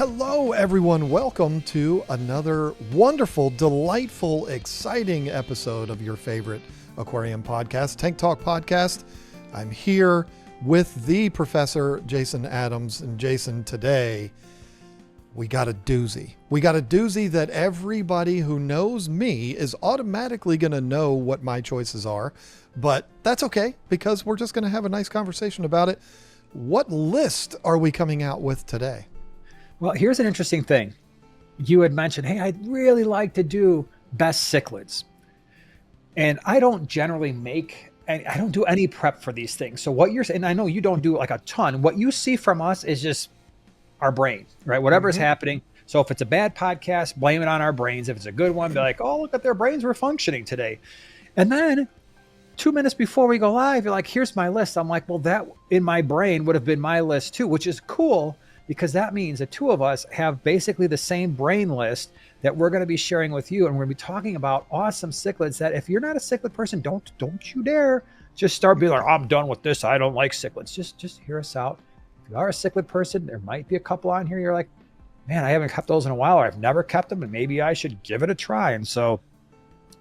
Hello, everyone. Welcome to another wonderful, delightful, exciting episode of your favorite aquarium podcast, Tank Talk Podcast. I'm here with the Professor Jason Adams. And Jason, today we got a doozy. We got a doozy that everybody who knows me is automatically going to know what my choices are. But that's okay, because we're just going to have a nice conversation about it. What list are we coming out with today? Well, here's an interesting thing. You had mentioned, hey, I'd really like to do best cichlids. And I don't generally I don't do any prep for these things. So what you're saying, and I know you don't do like a ton, what you see from us is just our brain, right? Whatever is happening. So if it's a bad podcast, blame it on our brains. If it's a good one, be like, oh, look at their brains were functioning today. And then 2 minutes before we go live, you're like, here's my list. I'm like, well, that in my brain would have been my list too, which is cool, because that means the two of us have basically the same brain list that we're going to be sharing with you. And we're going to be talking about awesome cichlids that if you're not a cichlid person, don't you dare just start being like, I'm done with this. I don't like cichlids. Just hear us out. If you are a cichlid person, there might be a couple on here. You're like, man, I haven't kept those in a while, or I've never kept them, and maybe I should give it a try. And so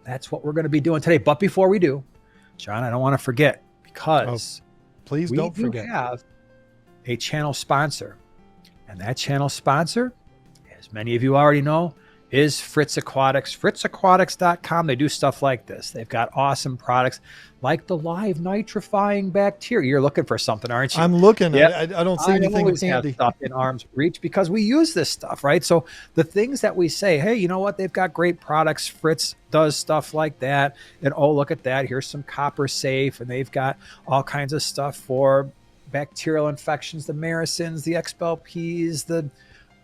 that's what we're going to be doing today. But before we do, John, I don't want to forget, because please don't forget. We have a channel sponsor. And that channel sponsor, as many of you already know, is Fritz Aquatics. FritzAquatics.com. They do stuff like this. They've got awesome products like the live nitrifying bacteria. You're looking for something, aren't you? I'm looking. Yep. I don't see anything handy. have stuff in arm's reach, because we use this stuff, right? So the things that we say, hey, you know what? They've got great products. Fritz does stuff like that. And oh, look at that. Here's some copper safe. And they've got all kinds of stuff for bacterial infections, the maricins, the XBLPs,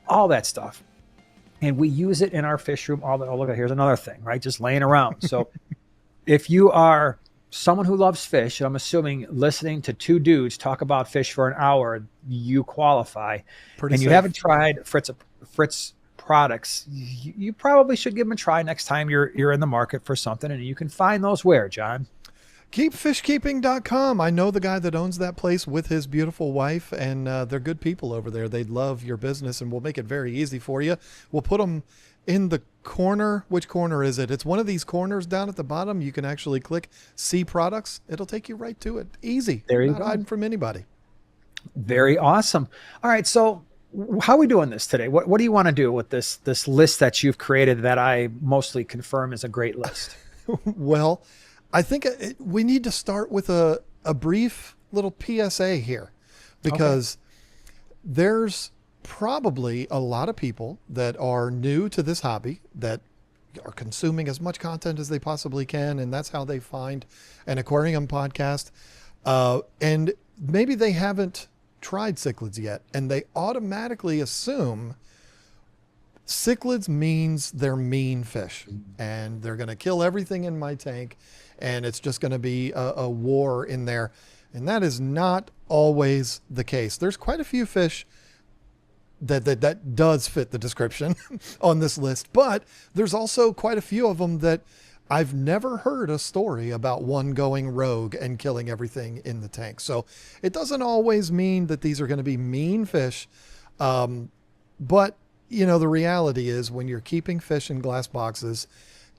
all that stuff. And we use it in our fish room. Oh, look at, here's another thing, right? Just laying around. So if you are someone who loves fish, and I'm assuming listening to two dudes talk about fish for an hour, you qualify. Pretty and you safe. haven't tried Fritz products, you probably should give them a try next time you're in the market for something. And you can find those where, John? Keepfishkeeping.com. I know the guy that owns that place with his beautiful wife, and they're good people over there. They'd love your business, and we'll make it very easy for you. We'll put them in the corner. Which corner is it? It's one of these corners down at the bottom. You can actually click See Products. It'll take you right to it. Easy. There you Not go. hiding from anybody. Very awesome. All right, so how are we doing this today? What do you want to do with this list that you've created that I mostly confirm is a great list? Well, I think we need to start with a brief little PSA here, because there's probably a lot of people that are new to this hobby that are consuming as much content as they possibly can. And that's how they find an aquarium podcast. And maybe they haven't tried cichlids yet, and they automatically assume cichlids means they're mean fish and they're going to kill everything in my tank. And it's just going to be a war in there. And that is not always the case. There's quite a few fish that does fit the description on this list, but there's also quite a few of them that I've never heard a story about one going rogue and killing everything in the tank. So it doesn't always mean that these are going to be mean fish. But you know, the reality is when you're keeping fish in glass boxes,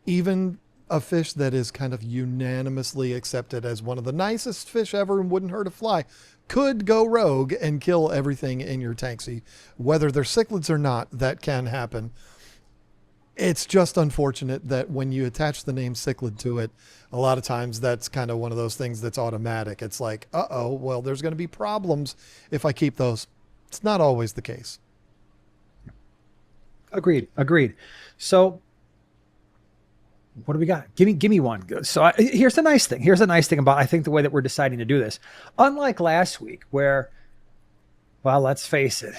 even a fish that is kind of unanimously accepted as one of the nicest fish ever and wouldn't hurt a fly could go rogue and kill everything in your tank. So whether they're cichlids or not, that can happen. It's just unfortunate that when you attach the name cichlid to it, a lot of times that's kind of one of those things that's automatic. It's like, well, there's going to be problems if I keep those. It's not always the case. Agreed. So what do we got? Give me one. So here's the nice thing. Here's the nice thing about, I think, the way that we're deciding to do this. Unlike last week where, well, let's face it.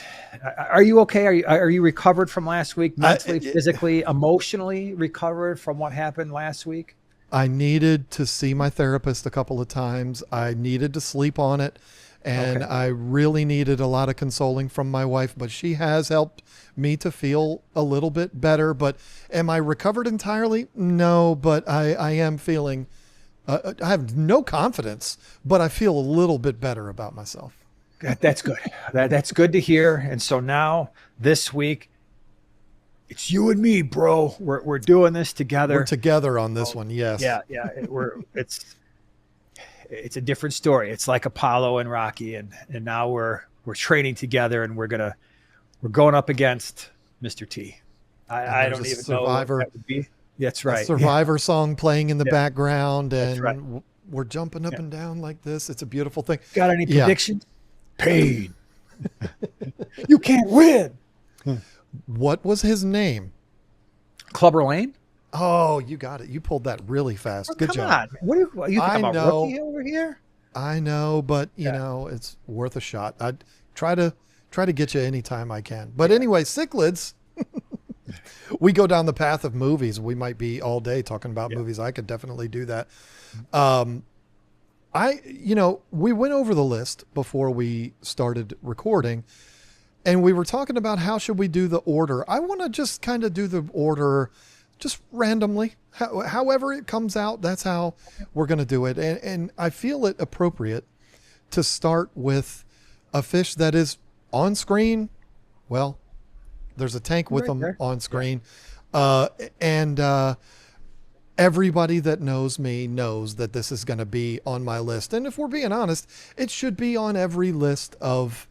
Are you okay? Are you recovered from last week? Mentally, physically, emotionally recovered from what happened last week? I needed to see my therapist a couple of times. I needed to sleep on it. And I really needed a lot of consoling from my wife, but she has helped me to feel a little bit better. But am I recovered entirely? No, but I am feeling, I have no confidence, but I feel a little bit better about myself. That's good. That's good to hear. And so now this week, it's you and me, bro. We're doing this together. We're together on this one. Yes. Yeah. It's a different story. It's like Apollo and Rocky, and now we're training together, and we're going up against Mr. T. I don't even know what that would be. That's right. A Survivor song playing in the background, and right. we're jumping up and down like this. It's a beautiful thing. Got any predictions? Pain. You can't win. What was his name? Clubber Lane. Oh, you got it. You pulled that really fast. Oh, Good come job. on. What are you think about rookie over here? I know, but you know, it's worth a shot. I'd try to get you anytime I can. But anyway, Cichlids. We go down the path of movies. We might be all day talking about movies. I could definitely do that. We went over the list before we started recording, and we were talking about how should we do the order. I want to just kind of do the order just randomly. However it comes out, that's how we're going to do it. And I feel it appropriate to start with a fish that is on screen. Well, there's a tank with them on screen. Everybody that knows me knows that this is going to be on my list. And if we're being honest, it should be on every list of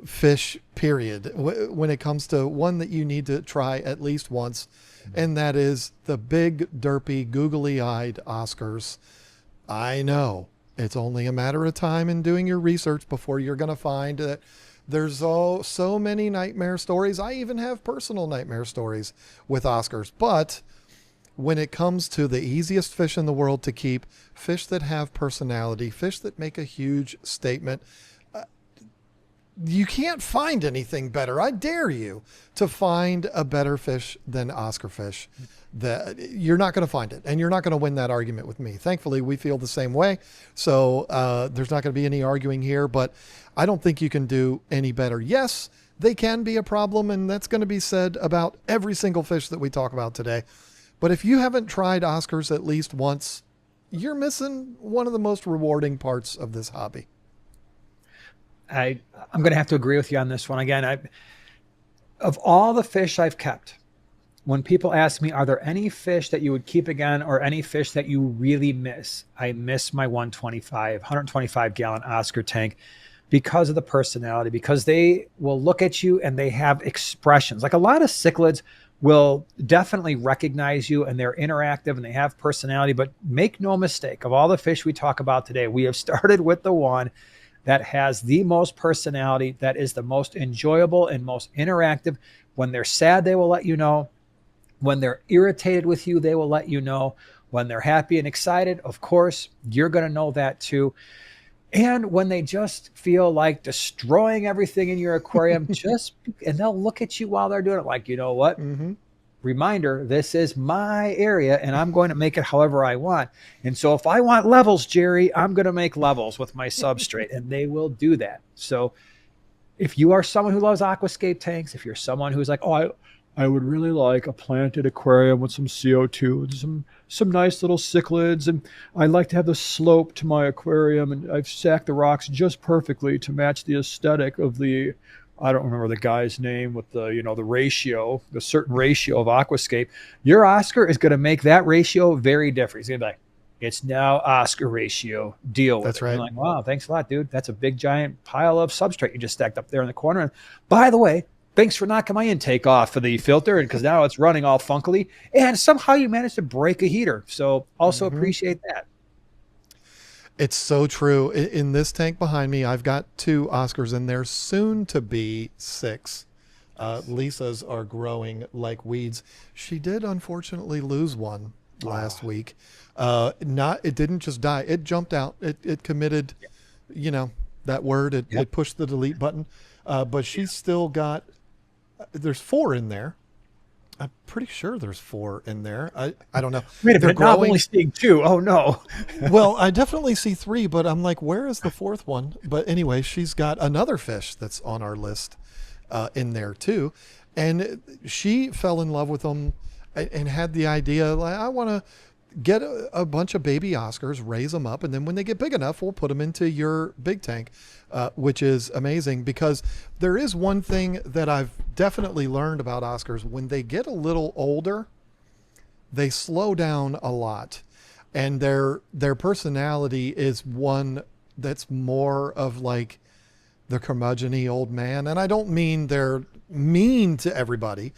fish, period, when it comes to one that you need to try at least once. And that is the big, derpy, googly-eyed Oscars. I know it's only a matter of time in doing your research before you're going to find that there's so many nightmare stories. I even have personal nightmare stories with Oscars. But when it comes to the easiest fish in the world to keep, fish that have personality, fish that make a huge statement, you can't find anything better. I dare you to find a better fish than Oscar fish. You're not going to find it, and you're not going to win that argument with me. Thankfully, we feel the same way. So there's not going to be any arguing here, but I don't think you can do any better. Yes, they can be a problem, and that's going to be said about every single fish that we talk about today. But if you haven't tried Oscars at least once, you're missing one of the most rewarding parts of this hobby. I'm going to have to agree with you on this one. Again, of all the fish I've kept, when people ask me, are there any fish that you would keep again or any fish that you really miss? I miss my 125 gallon Oscar tank because of the personality, because they will look at you and they have expressions. Like a lot of cichlids will definitely recognize you and they're interactive and they have personality, but make no mistake, of all the fish we talk about today, we have started with the one that has the most personality, that is the most enjoyable and most interactive. When they're sad, they will let you know. When they're irritated with you, they will let you know. When they're happy and excited, of course, you're going to know that too. And when they just feel like destroying everything in your aquarium, and they'll look at you while they're doing it like, you know what? Mm-hmm. Reminder, this is my area and I'm going to make it however I want. And so if I want levels, Jerry, I'm going to make levels with my substrate and they will do that. So if you are someone who loves aquascape tanks, if you're someone who's like, oh, I would really like a planted aquarium with some CO2 and some nice little cichlids, and I like to have the slope to my aquarium, and I've stacked the rocks just perfectly to match the aesthetic of the, I don't remember the guy's name with the, the ratio, the certain ratio of aquascape. Your Oscar is going to make that ratio very different. He's going to be like, it's now Oscar ratio, deal with That's it. right. You're like, wow, thanks a lot, dude. That's a big giant pile of substrate you just stacked up there in the corner. And by the way, thanks for knocking my intake off of the filter, because now it's running all funkily. And somehow you managed to break a heater. So also appreciate that. It's so true. In this tank behind me, I've got 2 Oscars, and there's soon to be 6. Lisa's are growing like weeds. She did unfortunately lose one last week. It didn't just die. It jumped out. It committed, that word. It pushed the delete button. But she's still got. There's 4 in there. I'm pretty sure there's 4 in there. I don't know. Wait a minute, now I'm only seeing 2. Oh no. Well, I definitely see 3, but I'm like, where is the 4th one? But anyway, she's got another fish that's on our list in there too. And she fell in love with them and had the idea, like, I want to get a bunch of baby Oscars, raise them up, and then when they get big enough, we'll put them into your big tank, which is amazing because there is one thing that I've definitely learned about Oscars. When they get a little older, they slow down a lot, and their personality is one that's more of like the curmudgeon-y old man. And I don't mean they're mean to everybody,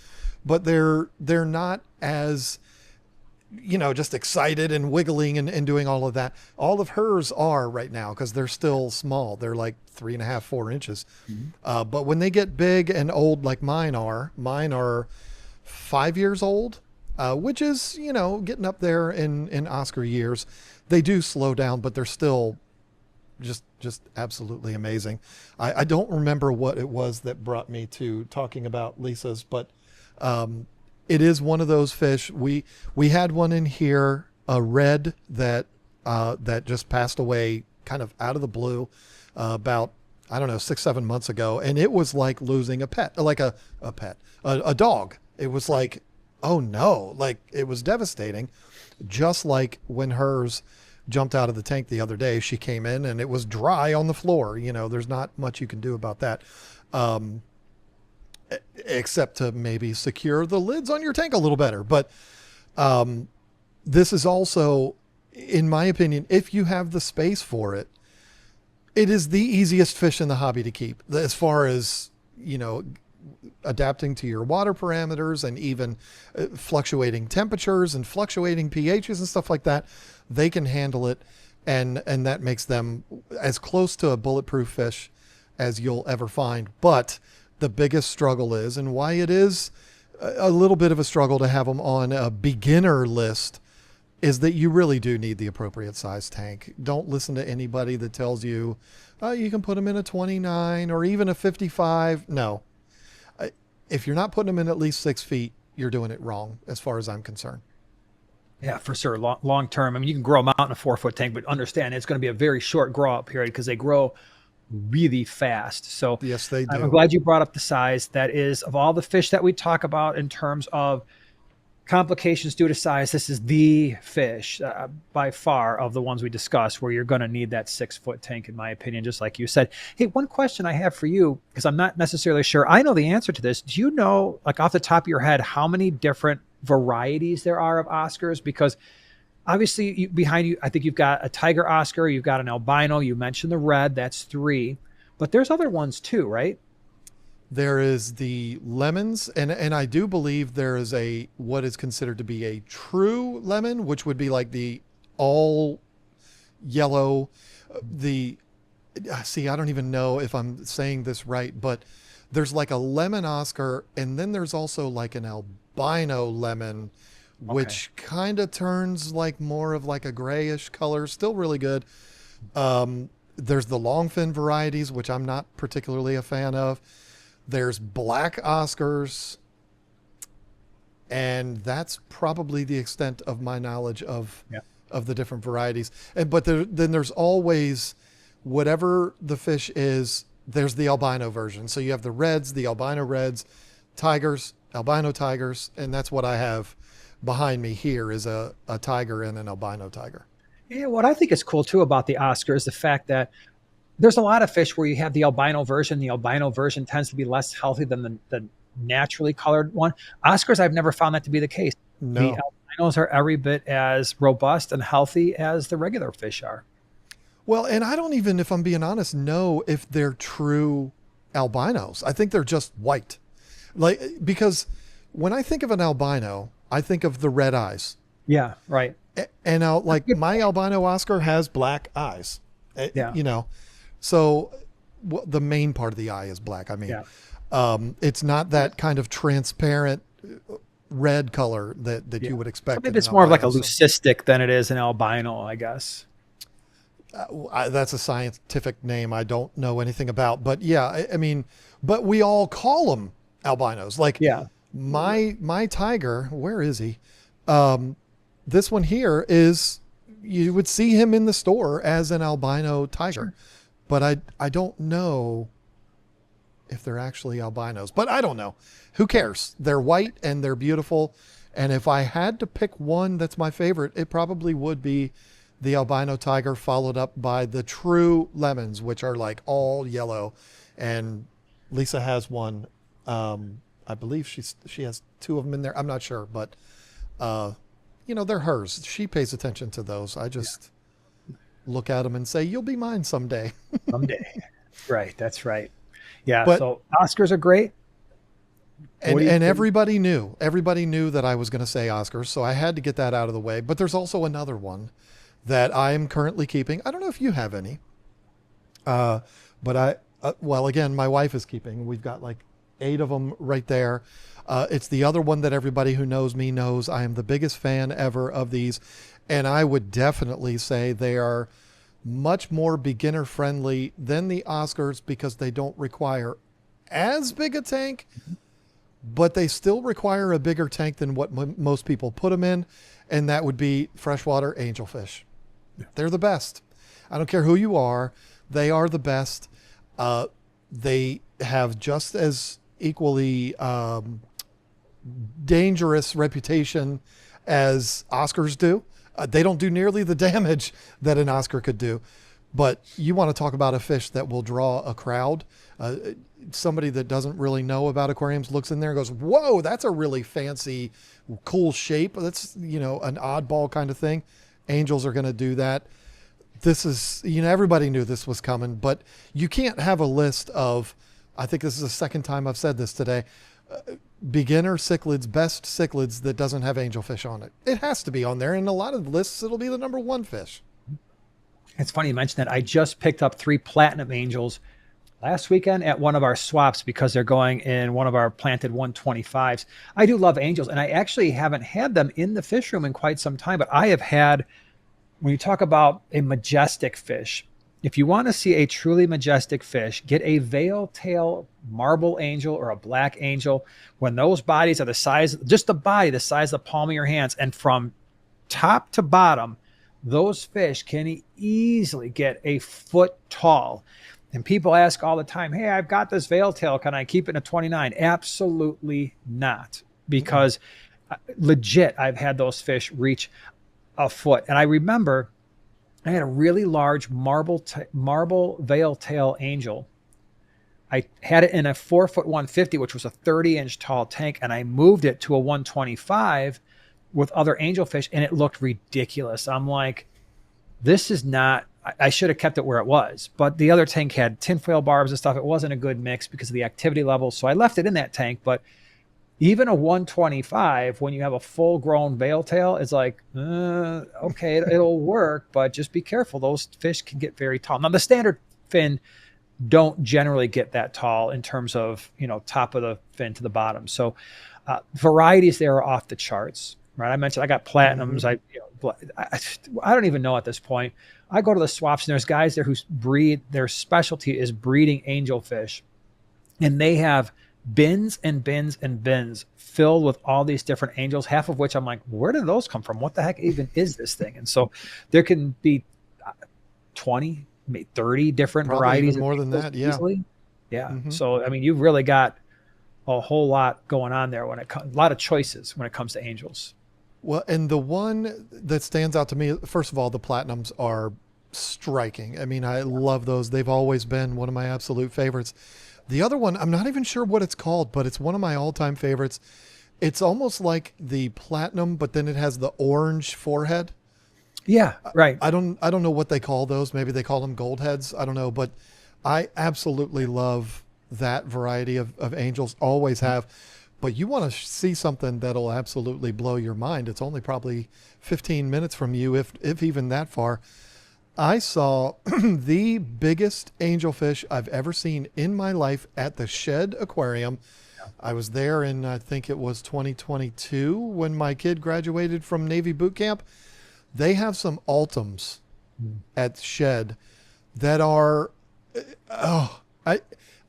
but they're not as, just excited and wiggling and doing all of that. All of hers are right now because they're still small. They're like 3.5, 4 inches. Mm-hmm. But when they get big and old, like mine are 5 years old, which is, getting up there in Oscar years. They do slow down, but they're still just absolutely amazing. I don't remember what it was that brought me to talking about Lisa's, but it is one of those fish. We had one in here, a red that just passed away kind of out of the blue about, I don't know, 6-7 months ago. And it was like losing a pet, like a dog. It was like, oh no, like it was devastating. Just like when hers jumped out of the tank the other day, she came in and it was dry on the floor. There's not much you can do about that. Except to maybe secure the lids on your tank a little better. But this is also, in my opinion, if you have the space for it, it is the easiest fish in the hobby to keep as far as, adapting to your water parameters and even fluctuating temperatures and fluctuating pHs and stuff like that. They can handle it. And that makes them as close to a bulletproof fish as you'll ever find. But the biggest struggle is, and why it is a little bit of a struggle to have them on a beginner list, is that you really do need the appropriate size tank. Don't listen to anybody that tells you, you can put them in a 29 or even a 55. No. If you're not putting them in at least 6 feet, you're doing it wrong as far as I'm concerned. Yeah, for sure. Long term. I mean, you can grow them out in a 4-foot tank, but understand it's going to be a very short grow out period because they grow really fast. So yes, they do. I'm glad you brought up the size. That is, of all the fish that we talk about in terms of complications due to size, this is the fish by far of the ones we discussed where you're going to need that 6-foot tank, in my opinion, just like you said. Hey, one question I have for you, because I'm not necessarily sure I know the answer to this. Do you know, like off the top of your head, how many different varieties there are of Oscars? Because obviously behind you, I think you've got a tiger Oscar, you've got an albino, you mentioned the red, that's 3, but there's other ones too, right? There is the lemons, and I do believe there is what is considered to be a true lemon, which would be like the all yellow. I don't even know if I'm saying this right, but there's like a lemon Oscar, and then there's also like an albino lemon, which kind of turns like more of like a grayish color, still really good. There's the longfin varieties, which I'm not particularly a fan of. There's black Oscars, and that's probably the extent of my knowledge of the different varieties. But then there's always, whatever the fish is, there's the albino version. So you have the reds, the albino reds, tigers, albino tigers, and that's what I have behind me here is a tiger and an albino tiger. Yeah, what I think is cool too about the Oscar is the fact that there's a lot of fish where you have the albino version. The albino version tends to be less healthy than the naturally colored one. Oscars, I've never found that to be the case. No. The albinos are every bit as robust and healthy as the regular fish are. Well, and I don't even, if I'm being honest, know if they're true albinos. I think they're just white. Because when I think of an albino, I think of the red eyes. Yeah, right. And my albino Oscar has black eyes. Yeah. So the main part of the eye is black. I mean, it's not that kind of transparent red color that you would expect. So maybe it's more of like a leucistic than it is an albino, I guess. That's a scientific name I don't know anything about. But yeah, I mean, but we all call them albinos. Like my tiger, where is he? This one here is, you would see him in the store as an albino tiger. Sure. But I don't know if they're actually albinos, but I don't know. Who cares? They're white and they're beautiful. And if I had to pick one that's my favorite, it probably would be the albino tiger, followed up by the true lemons, which are like all yellow. And Lisa has one. I believe she has two of them in there. I'm not sure, but they're hers. She pays attention to those. I just look at them and say, "You'll be mine someday." Someday. Right. That's right. Yeah. But, so Oscars are great. and everybody knew that I was going to say Oscars. So I had to get that out of the way. But there's also another one that I am currently keeping. I don't know if you have any. But again, my wife is keeping. We've got like 8 of them right there. It's the other one that everybody who knows me knows. I am the biggest fan ever of these. And I would definitely say they are much more beginner friendly than the Oscars because they don't require as big a tank, but they still require a bigger tank than what most people put them in. And that would be freshwater angelfish. They're the best. I don't care who you are. They are the best. They have just as equally dangerous reputation as Oscars do. They don't do nearly the damage that an Oscar could do. But you want to talk about a fish that will draw a crowd. Somebody that doesn't really know about aquariums looks in there and goes, "Whoa, that's a really fancy, cool shape. That's, an oddball kind of thing." Angels are going to do that. This is, everybody knew this was coming, but you can't have a list of, I think this is the second time I've said this today, beginner cichlids, best cichlids that doesn't have angelfish on it. It has to be on there. And a lot of lists, it'll be the number 1 fish. It's funny you mention that. I just picked up 3 platinum angels last weekend at one of our swaps because they're going in one of our planted 125s. I do love angels, and I actually haven't had them in the fish room in quite some time, but I have had, when you talk about a majestic fish, if you want to see a truly majestic fish, get a veil tail marble angel or a black angel. When those bodies are the size, just the body, the size of the palm of your hands, and from top to bottom, those fish can easily get a foot tall. And people ask all the time, "Hey, I've got this veil tail. Can I keep it in a 29? Absolutely not. Because legit, I've had those fish reach a foot. And I remember I had a really large marble veil tail angel. I had it in a 4-foot 150, which was a 30-inch tall tank, and I moved it to a 125 with other angelfish, and it looked ridiculous. I'm like, this is not, I should have kept it where it was. But the other tank had tinfoil barbs and stuff. It wasn't a good mix because of the activity level, so I left it in that tank. But even a 125, when you have a full-grown veil tail, it's like, okay, it'll work, but just be careful. Those fish can get very tall. Now, the standard fin don't generally get that tall in terms of, top of the fin to the bottom. So varieties there are off the charts, right? I mentioned I got platinums. I don't even know at this point. I go to the swaps, and there's guys there who their specialty is breeding angelfish, and they have bins and bins and bins filled with all these different angels, half of which I'm like, where did those come from? What the heck even is this thing? And so there can be 20, maybe 30 different Probably varieties. Even more than that, yeah. Easily. Yeah. Mm-hmm. So, I mean, you've really got a whole lot going on there a lot of choices when it comes to angels. Well, and the one that stands out to me, first of all, the platinums are striking. I mean, I love those. They've always been one of my absolute favorites. The other one, I'm not even sure what it's called, but it's one of my all-time favorites. It's almost like the platinum, but then it has the orange forehead. Yeah, right. I don't know what they call those. Maybe they call them gold heads. I don't know, but I absolutely love that variety of angels. Always have. But you want to see something that'll absolutely blow your mind. It's only probably 15 minutes from you, if even that far. I saw the biggest angelfish I've ever seen in my life at the Shed Aquarium. Yeah. I was there in, I think it was 2022 when my kid graduated from Navy boot camp. They have some Ultims at Shed that are,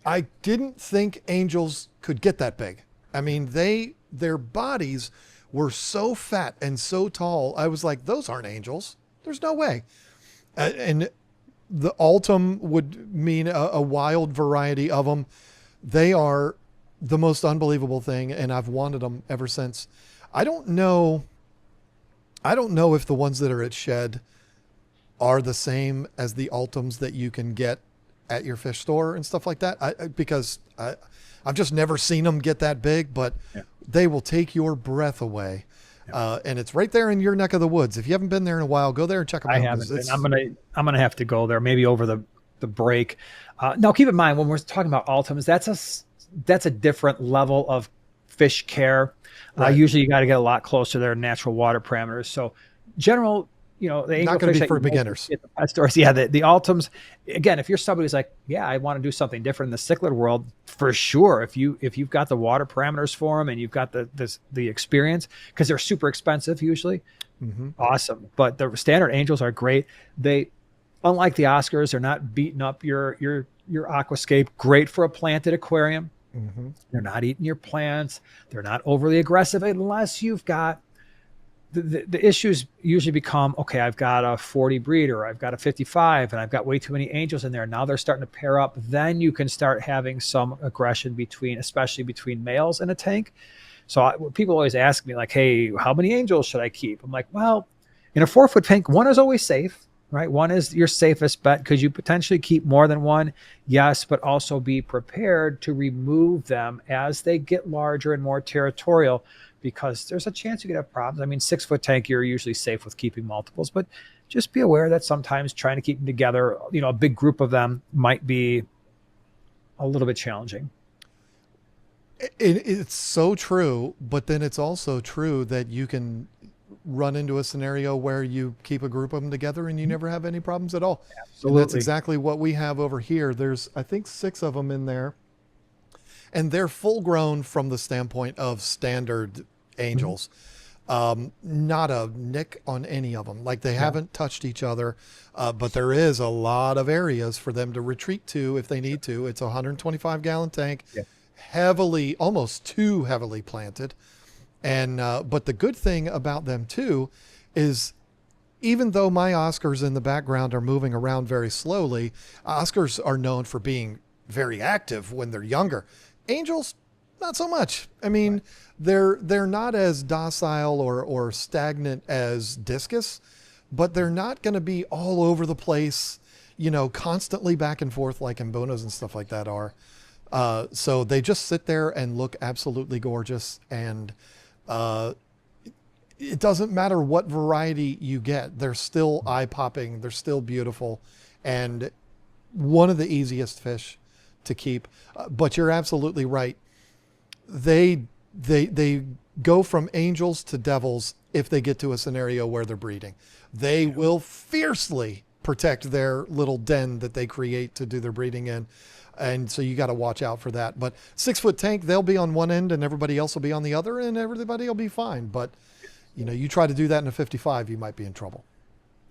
I didn't think angels could get that big. I mean, their bodies were so fat and so tall. I was like, those aren't angels. There's no way. And the Ultim would mean a wild variety of them. They are the most unbelievable thing, and I've wanted them ever since. I don't know. I don't know if the ones that are at Shed are the same as the Ultims that you can get at your fish store and stuff like that. Because I've just never seen them get that big, but they will take your breath away. And it's right there in your neck of the woods. If you haven't been there in a while, go there and check them out. I haven't been. I'm gonna have to go there maybe over the break. Now, keep in mind when we're talking about Ultims, that's a different level of fish care. Right. Usually, you got to get a lot closer to their natural water parameters. So, general, the angelfish not going to be for beginners. At the pet stores, the Ultims. Again, if you're somebody who's like, yeah, I want to do something different in the cichlid world, for sure. If you've got the water parameters for them and you've got the experience, because they're super expensive usually, awesome. But the standard angels are great. They, unlike the Oscars, they're not beating up your aquascape. Great for a planted aquarium. They're not eating your plants. They're not overly aggressive unless you've got the issues usually become, okay, I've got a 40 breeder, I've got a 55, and I've got way too many angels in there. Now they're starting to pair up. Then you can start having some aggression especially between males in a tank. So people always ask me like, hey, how many angels should I keep? I'm like, well, in a 4-foot tank, one is always safe. Right? One is your safest bet. Could you potentially keep more than one? Yes, but also be prepared to remove them as they get larger and more territorial, because there's a chance you could have problems. I mean, 6-foot tank, you're usually safe with keeping multiples, but just be aware that sometimes trying to keep them together, a big group of them might be a little bit challenging. It's so true, but then it's also true that you can run into a scenario where you keep a group of them together and you never have any problems at all. Absolutely. And that's exactly what we have over here. There's, I think, 6 of them in there, and they're full grown from the standpoint of standard angels. Not a nick on any of them. Like they haven't touched each other, but there is a lot of areas for them to retreat to if they need to. It's a 125 gallon tank, almost too heavily planted. And, but the good thing about them too, is even though my Oscars in the background are moving around very slowly, Oscars are known for being very active when they're younger. Angels, not so much. I mean, they're not as docile or stagnant as Discus, but they're not going to be all over the place, constantly back and forth like Mbunas and stuff like that are. So they just sit there and look absolutely gorgeous. And, it doesn't matter what variety you get. They're still eye popping. They're still beautiful, and one of the easiest fish to keep. But you're absolutely right. They go from angels to devils if they get to a scenario where they're breeding. They will fiercely protect their little den that they create to do their breeding in. And so you got to watch out for that. But 6-foot tank, they'll be on one end and everybody else will be on the other, and everybody will be fine. But, you try to do that in a 55, you might be in trouble.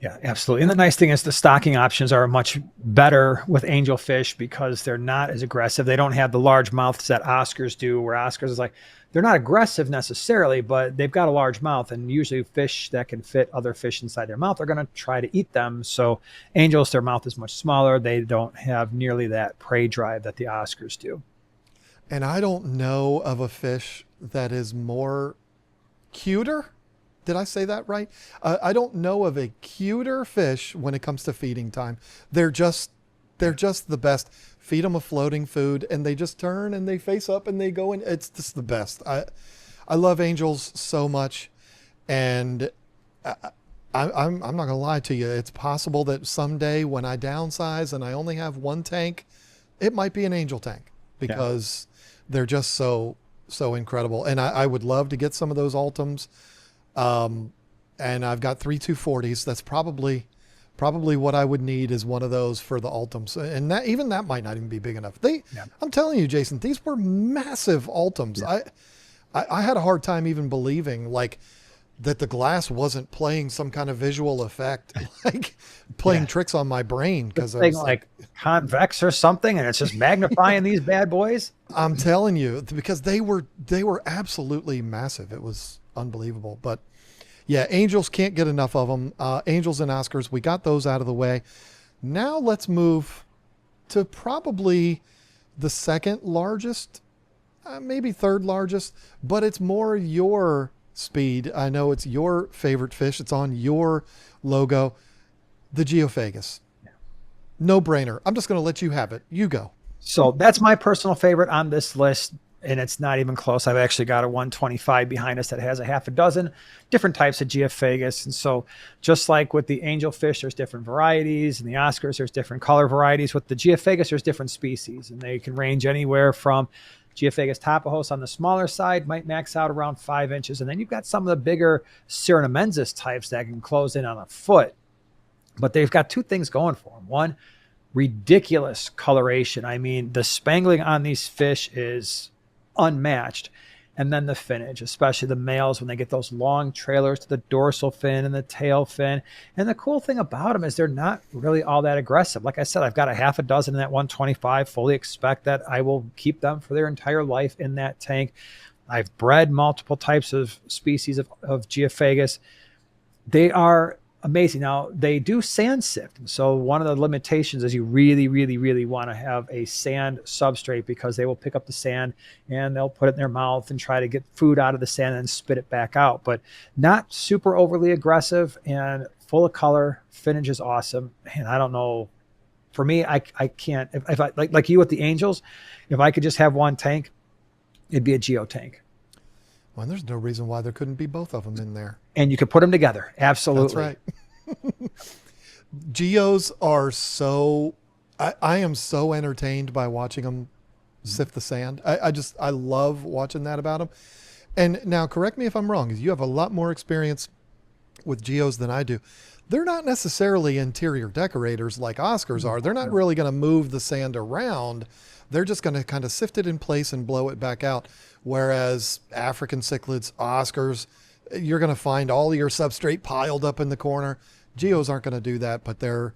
Yeah, absolutely. And the nice thing is the stocking options are much better with angelfish because they're not as aggressive. They don't have the large mouths that Oscars do, where Oscars is like, they're not aggressive necessarily, but they've got a large mouth, and usually fish that can fit other fish inside their mouth are going to try to eat them. So angels, their mouth is much smaller. They don't have nearly that prey drive that the Oscars do. And I don't know of a fish that is more cuter. Did I say that right? I don't know of a cuter fish when it comes to feeding time. They're just the best. Feed them a floating food and they just turn and they face up and they go in. It's just the best. I love angels so much. And I'm not going to lie to you. It's possible that someday when I downsize and I only have one tank, it might be an angel tank because they're just so incredible. And I would love to get some of those Ultims. And I've got 3 240s. That's probably what I would need is one of those for the Ultims. And that might not even be big enough. I'm telling you, Jason, these were massive Ultims. Yeah. I had a hard time even believing that the glass wasn't playing some kind of visual effect, like playing tricks on my brain. Cause I was like convex or something. And it's just magnifying these bad boys. I'm telling you, because they were absolutely massive. It was unbelievable. But yeah, angels, can't get enough of them. Angels and Oscars, we got those out of the way. Now let's move to probably the second largest, maybe third largest, but it's more your speed. I know it's your favorite fish. It's on your logo, the Geophagus. No brainer. I'm just going to let you have it. You go. So that's my personal favorite on this list, and it's not even close. I've actually got a 125 behind us that has a half a dozen different types of Geophagus. And so just like with the angelfish, there's different varieties, and the Oscars, there's different color varieties. With the Geophagus, there's different species, and they can range anywhere from Geophagus tapajos on the smaller side, might max out around 5 inches. And then you've got some of the bigger Severums types that can close in on a foot. But they've got two things going for them. One, ridiculous coloration. I mean, the spangling on these fish is unmatched. And then the finnage, especially the males, when they get those long trailers to the dorsal fin and the tail fin. And the cool thing about them is they're not really all that aggressive. Like I said, I've got a half a dozen in that 125. Fully expect that I will keep them for their entire life in that tank. I've bred multiple types of species of Geophagus. They are amazing. Now, they do sand sift. So one of the limitations is you really, really, really want to have a sand substrate, because they will pick up the sand and they'll put it in their mouth and try to get food out of the sand and spit it back out. But not super overly aggressive and full of color. Finnage is awesome. And I don't know. For me, I can't. If I like you with the Angels, if I could just have one tank, it'd be a Geo tank. Well, there's no reason why there couldn't be both of them in there. And you could put them together. Absolutely. That's right. Geos are so, I am so entertained by watching them sift the sand. I love watching that about them. And now correct me if I'm wrong, because you have a lot more experience with Geos than I do. They're not necessarily interior decorators like Oscars are. They're not really going to move the sand around. They're just going to kind of sift it in place and blow it back out. Whereas African cichlids, Oscars, you're going to find all your substrate piled up in the corner. Geos aren't going to do that, but they're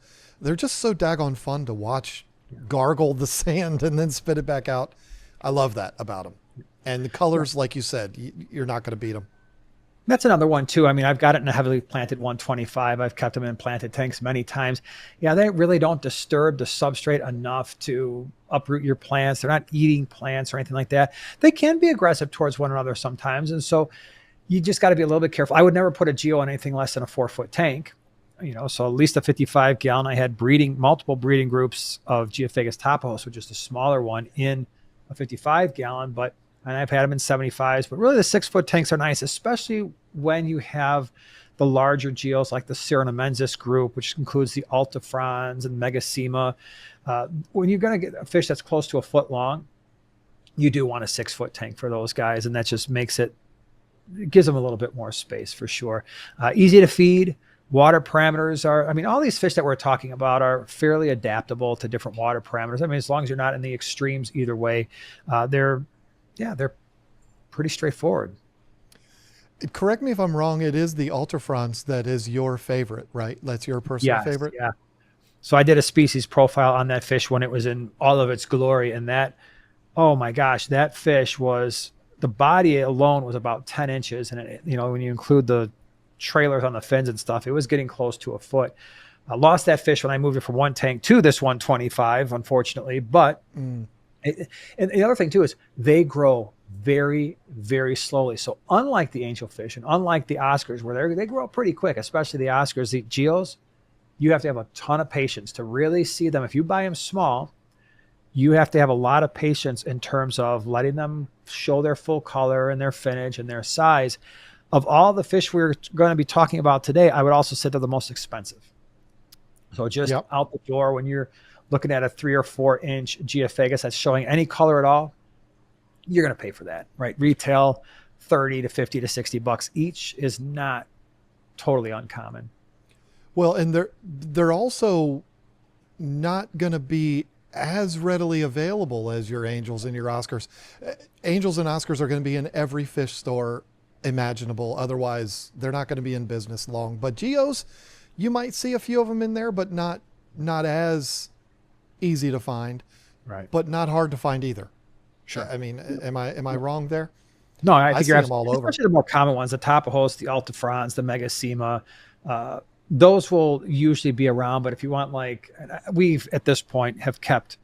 just so daggone fun to watch gargle the sand and then spit it back out. I love that about them. And the colors, like you said, you're not going to beat them. That's another one too. I mean, I've got it in a heavily planted 125. I've kept them in planted tanks many times. Yeah, they really don't disturb the substrate enough to uproot your plants. They're not eating plants or anything like that. They can be aggressive towards one another sometimes. And so you just got to be a little bit careful. I would never put a Geo on anything less than a 4-foot tank. So at least a 55 gallon. I had multiple breeding groups of Geophagus tapajos, which is the smaller one, in a 55 gallon, and I've had them in 75s, but really the 6-foot tanks are nice, especially when you have the larger geos like the Severums group, which includes the Altifrons and Megasema. When you're going to get a fish that's close to a foot long, you do want a 6-foot tank for those guys, and that just it gives them a little bit more space for sure. Easy to feed. Water parameters all these fish that we're talking about are fairly adaptable to different water parameters. I mean, as long as you're not in the extremes either way, they're pretty straightforward. Correct me if I'm wrong. It is the Altifrons that is your favorite, right? That's your personal favorite? Yeah. So I did a species profile on that fish when it was in all of its glory. And oh my gosh, that fish the body alone was about 10 inches. And when you include the trailers on the fins and stuff, it was getting close to a foot. I lost that fish when I moved it from one tank to this 125, unfortunately. But and the other thing too is they grow very, very slowly. So unlike the angelfish and unlike the Oscars, where they grow pretty quick, especially the Oscars, the Geos, you have to have a ton of patience to really see them. If you buy them small, you have to have a lot of patience in terms of letting them show their full color and their finnage and their size. Of all the fish we're going to be talking about today, I would also say they're the most expensive. So just out the door, when you're looking at a 3 or 4 inch Geophagus that's showing any color at all, you're going to pay for that, right? Retail, 30 to 50 to 60 bucks each is not totally uncommon. Well, and they're also not going to be as readily available as your Angels and your Oscars. Angels and Oscars are going to be in every fish store imaginable. Otherwise, they're not going to be in business long. But Geos, you might see a few of them in there, but not as easy to find, right? But not hard to find either. Sure. I mean, am I wrong there? No, I think you're them all over. Especially the more common ones, the tapajos, the Altifrons, the Megasema. Those will usually be around. But if you want, we've at this point have kept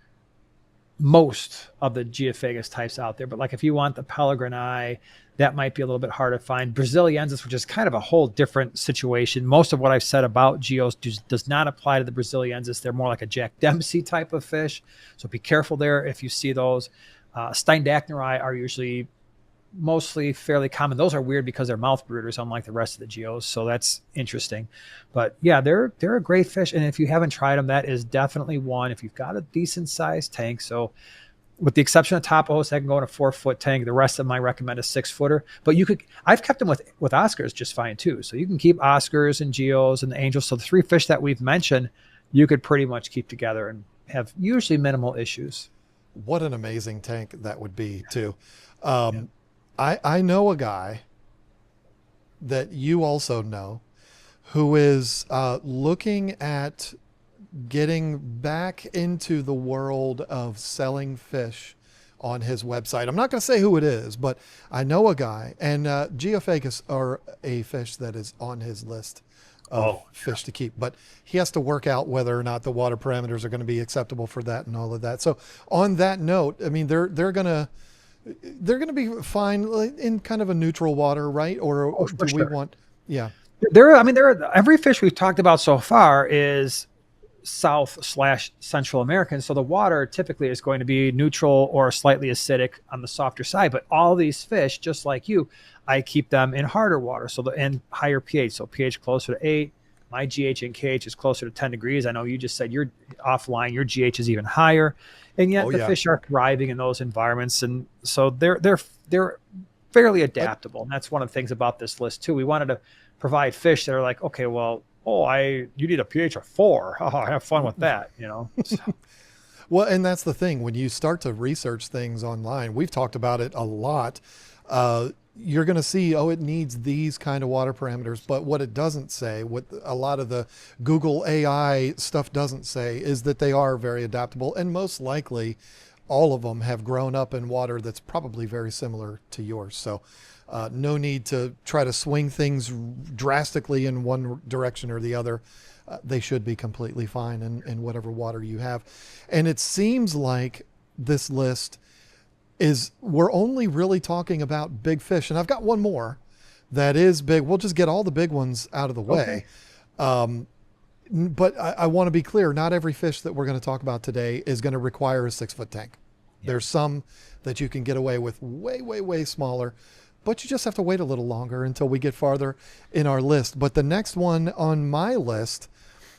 most of the Geophagus types out there. But like if you want the Pellegrini, that might be a little bit hard to find. Braziliensis, which is kind of a whole different situation. Most of what I've said about geos does not apply to the Braziliensis. They're more like a Jack Dempsey type of fish. So be careful there if you see those. Steindachnerai are usually mostly fairly common. Those are weird because they're mouth brooders, unlike the rest of the geos. So that's interesting. But yeah, they're a great fish. And if you haven't tried them, that is definitely one. If you've got a decent sized tank, so with the exception of Topos, I can go in a 4-foot tank. The rest of them I recommend a 6-footer. But I've kept them with Oscars just fine too. So you can keep Oscars and geos and the angels. So the 3 fish that we've mentioned, you could pretty much keep together and have usually minimal issues. What an amazing tank that would be too. I know a guy that you also know who is looking at getting back into the world of selling fish on his website. I'm not going to say who it is, but I know a guy, and Geophagus are a fish that is on his list of fish to keep, but he has to work out whether or not the water parameters are going to be acceptable for that and all of that. So on that note, I mean, they're going to be fine in kind of a neutral water, right? Or do we want, yeah. Every fish we've talked about so far is South/Central American. So the water typically is going to be neutral or slightly acidic on the softer side. But all these fish, just like you, I keep them in harder water. And higher pH. So pH closer to 8. My GH and KH is closer to 10 degrees. I know you just said you're offline. Your GH is even higher. And yet the fish are thriving in those environments. And so they're fairly adaptable. And that's one of the things about this list too. We wanted to provide fish that are like, okay, well, you need a pH of 4. Have fun with that, So. Well, and that's the thing. When you start to research things online, we've talked about it a lot. You're going to see, it needs these kind of water parameters. But what it doesn't say, what a lot of the Google AI stuff doesn't say, is that they are very adaptable. And most likely, all of them have grown up in water that's probably very similar to yours. So no need to try to swing things drastically in one direction or the other. They should be completely fine in whatever water you have. And it seems like this list we're only really talking about big fish. And I've got one more that is big. We'll just get all the big ones out of the way. But I want to be clear. Not every fish that we're going to talk about today is going to require a 6-foot tank. Yeah. There's some that you can get away with way, way, way smaller, but you just have to wait a little longer until we get farther in our list. But the next one on my list,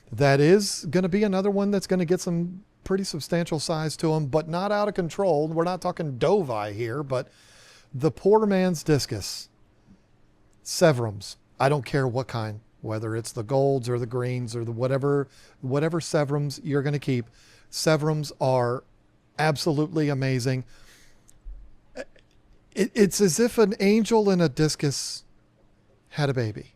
that is going to be another one that's going to get some pretty substantial size to them, but not out of control. We're not talking Dovi here, but the poor man's discus. Severums. I don't care what kind, whether it's the golds or the greens or the whatever Severums you're going to keep. Severums are absolutely amazing. It's as if an angel and a discus had a baby.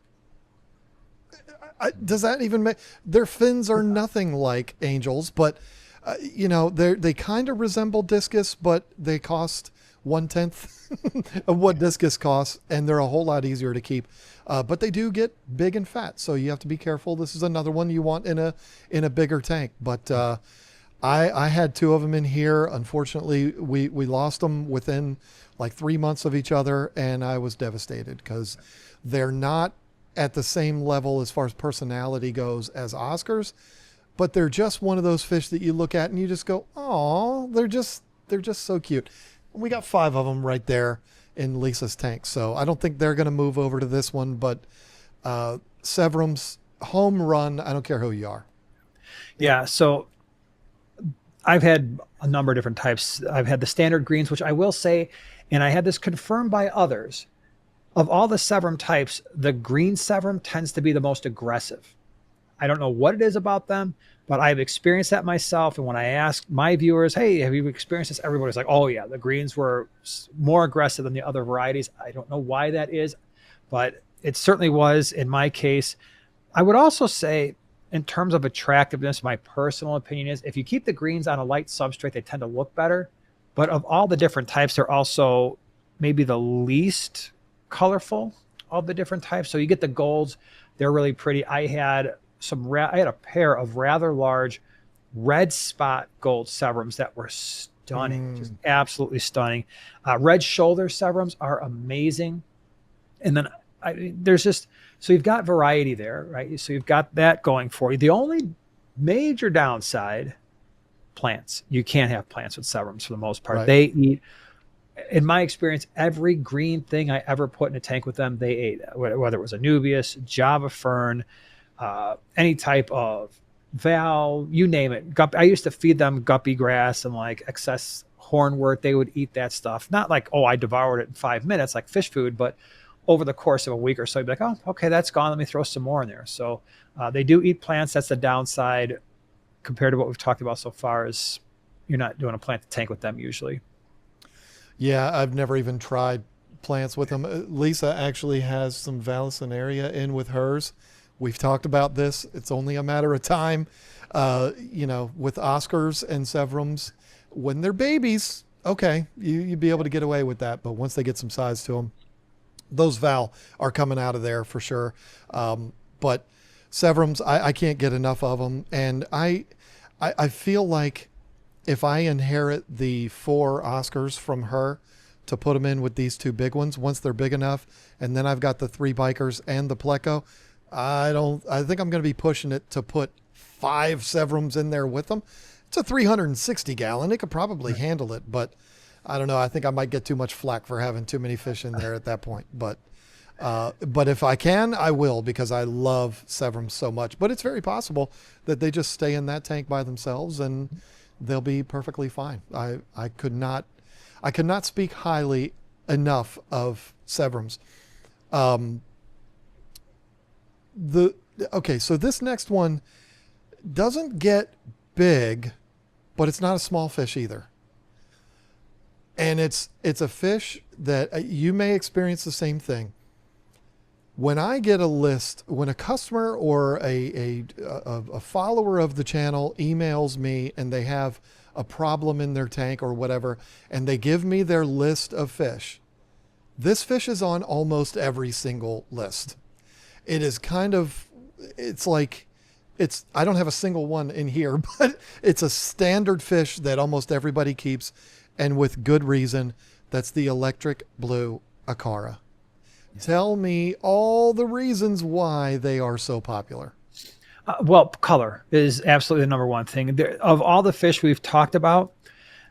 Does that even make... Their fins are nothing like angels, but they kind of resemble discus, but they cost 1/10 of what discus costs, and they're a whole lot easier to keep. But they do get big and fat, so you have to be careful. This is another one you want in a bigger tank. But I had 2 of them in here. Unfortunately, we lost them within like 3 months of each other, and I was devastated because they're not at the same level as far as personality goes as Oscars, but they're just one of those fish that you look at and you just go, oh, they're just so cute. We got 5 of them right there in Lisa's tank. So I don't think they're going to move over to this one, but Severums, home run. I don't care who you are. Yeah. So I've had a number of different types. I've had the standard greens, which I will say, and I had this confirmed by others, of all the Severum types, the green Severum tends to be the most aggressive. I don't know what it is about them, but I've experienced that myself. And when I ask my viewers, hey, have you experienced this? Everybody's like, oh yeah, the greens were more aggressive than the other varieties. I don't know why that is, but it certainly was in my case. I would also say, in terms of attractiveness, my personal opinion is if you keep the greens on a light substrate, they tend to look better. But of all the different types, they're also maybe the least colorful of the different types. So you get the golds, they're really pretty. I had a pair of rather large red spot gold Severums that were stunning, just absolutely stunning. Red shoulder Severums are amazing. And then there's just, so you've got variety there, right? So you've got that going for you. The only major downside, plants. You can't have plants with Severums for the most part. Right. They eat, in my experience, every green thing I ever put in a tank with them, they ate, whether it was Anubias, Java fern, any type of val, you name it. I used to feed them guppy grass and like excess hornwort. They would eat that stuff. Not like, oh, I devoured it in 5 minutes like fish food, but over the course of a week or so, you'd be like, oh, okay, that's gone. Let me throw some more in there. So they do eat plants. That's the downside compared to what we've talked about so far, is you're not doing a plant tank with them usually. Yeah, I've never even tried plants with them. Lisa actually has some Vallisneria in with hers. We've talked about this. It's only a matter of time. With Oscars and Severums, when they're babies, okay, you'd be able to get away with that. But once they get some size to them, those Val are coming out of there for sure. But Severums, I can't get enough of them. And I feel like if I inherit the 4 Oscars from her to put them in with these 2 big ones, once they're big enough, and then I've got the 3 Bikers and the Pleco, I think I'm going to be pushing it to put 5 Severums in there with them. It's a 360 gallon. It could probably handle it, but I don't know. I think I might get too much flack for having too many fish in there at that point. But if I can, I will, because I love Severums so much. But it's very possible that they just stay in that tank by themselves and they'll be perfectly fine. I could not speak highly enough of Severums. So this next one doesn't get big, but it's not a small fish either. And it's a fish that you may experience the same thing. When I get a list, when a customer or a follower of the channel emails me and they have a problem in their tank or whatever, and they give me their list of fish, this fish is on almost every single list. It is I don't have a single one in here, but it's a standard fish that almost everybody keeps, and with good reason. That's the electric blue acara. Yeah. Tell me all the reasons why they are so popular. Well, color is absolutely the number one thing. Of all the fish we've talked about,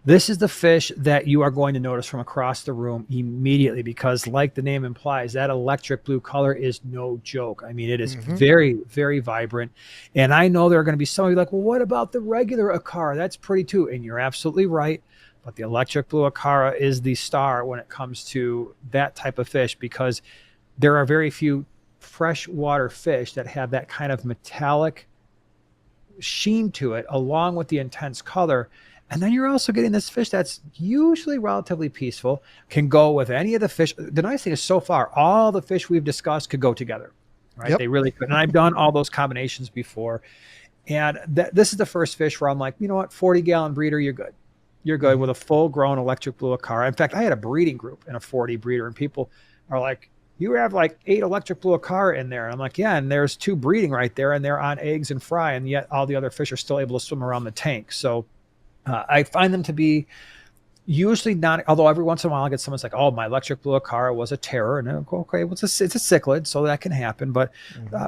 this is the fish that you are going to notice from across the room immediately, because like the name implies, that electric blue color is no joke. I mean, it is very, very vibrant. And I know there are going to be some of you like, well, what about the regular acara? That's pretty too. And you're absolutely right. But the electric blue acara is the star when it comes to that type of fish, because there are very few freshwater fish that have that kind of metallic sheen to it, along with the intense color. And then you're also getting this fish that's usually relatively peaceful, can go with any of the fish. The nice thing is, so far, all the fish we've discussed could go together, right? Yep. They really could. And I've done all those combinations before. And this is the first fish where I'm like, you know what, 40-gallon breeder, you're good. You're good with a full-grown electric blue acara. In fact, I had a breeding group in a 40 breeder, and people are like, you have like 8 electric blue acara in there. And I'm like, yeah, and there's 2 breeding right there, and they're on eggs and fry, and yet all the other fish are still able to swim around the tank. So I find them to be usually not, although every once in a while I get someone's like, oh, my electric blue acara was a terror. And I go, okay, well, it's a cichlid, so that can happen. But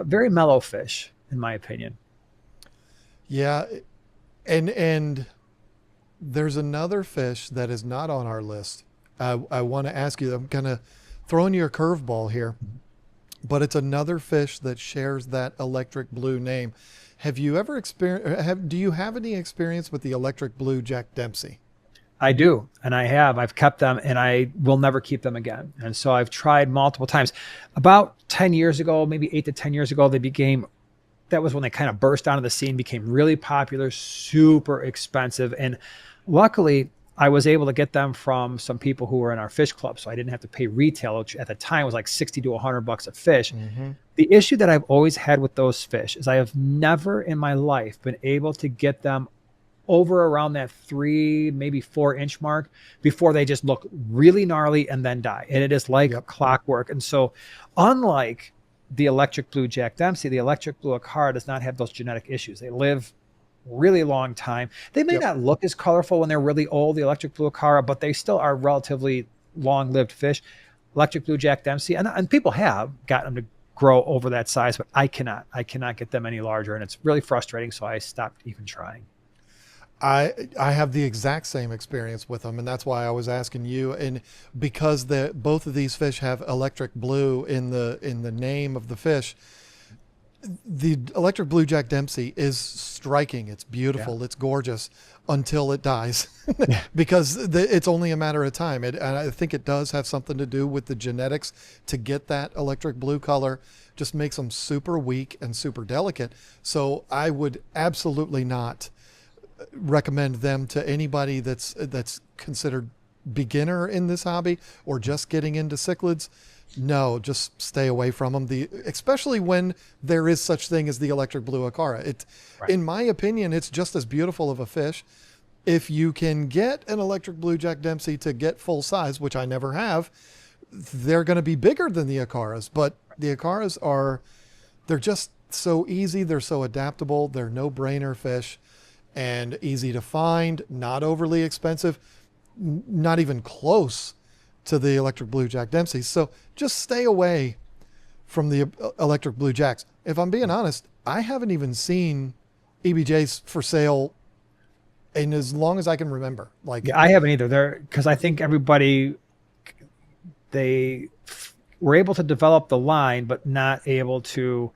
very mellow fish, in my opinion. Yeah. And there's another fish that is not on our list. I want to ask you, I'm kind of throwing you a curveball here, but it's another fish that shares that electric blue name. Have you ever do you have any experience with the electric blue Jack Dempsey? I do, and I have. I've kept them, and I will never keep them again. And so I've tried multiple times. About 10 years ago, maybe 8 to 10 years ago, that was when they kind of burst onto the scene, became really popular, super expensive. And luckily, I was able to get them from some people who were in our fish club, so I didn't have to pay retail, which at the time was like $60 to $100 a fish. The issue that I've always had with those fish is I have never in my life been able to get them over around that 3, maybe 4 inch mark before they just look really gnarly and then die. And it is like clockwork. And so unlike the electric blue Jack Dempsey, the electric blue acara does not have those genetic issues. They live really long time. They may Yep. not look as colorful when they're really old, the electric blue acara, but they still are relatively long-lived fish. Electric blue Jack Dempsey, and people have gotten them to grow over that size, but I cannot get them any larger, and it's really frustrating. So I stopped even trying. I have the exact same experience with them, and that's why I was asking you. And because both of these fish have electric blue in the name of the fish, the electric blue Jack Dempsey is striking. It's beautiful. Yeah. It's gorgeous until it dies, because it's only a matter of time. And I think it does have something to do with the genetics to get that electric blue color. Just makes them super weak and super delicate. So I would absolutely not recommend them to anybody that's considered beginner in this hobby or just getting into cichlids. No, just stay away from them. Especially when there is such thing as the electric blue acara. In my opinion, it's just as beautiful of a fish. If you can get an electric blue Jack Dempsey to get full size, which I never have, they're going to be bigger than the acaras. But the acaras they're just so easy. They're so adaptable. They're no-brainer fish and easy to find, not overly expensive, not even close to the electric blue Jack Dempsey. So just stay away from the electric blue Jacks. If I'm being honest, I haven't even seen EBJs for sale in as long as I can remember. I haven't either. Because I think they were able to develop the line, but not able to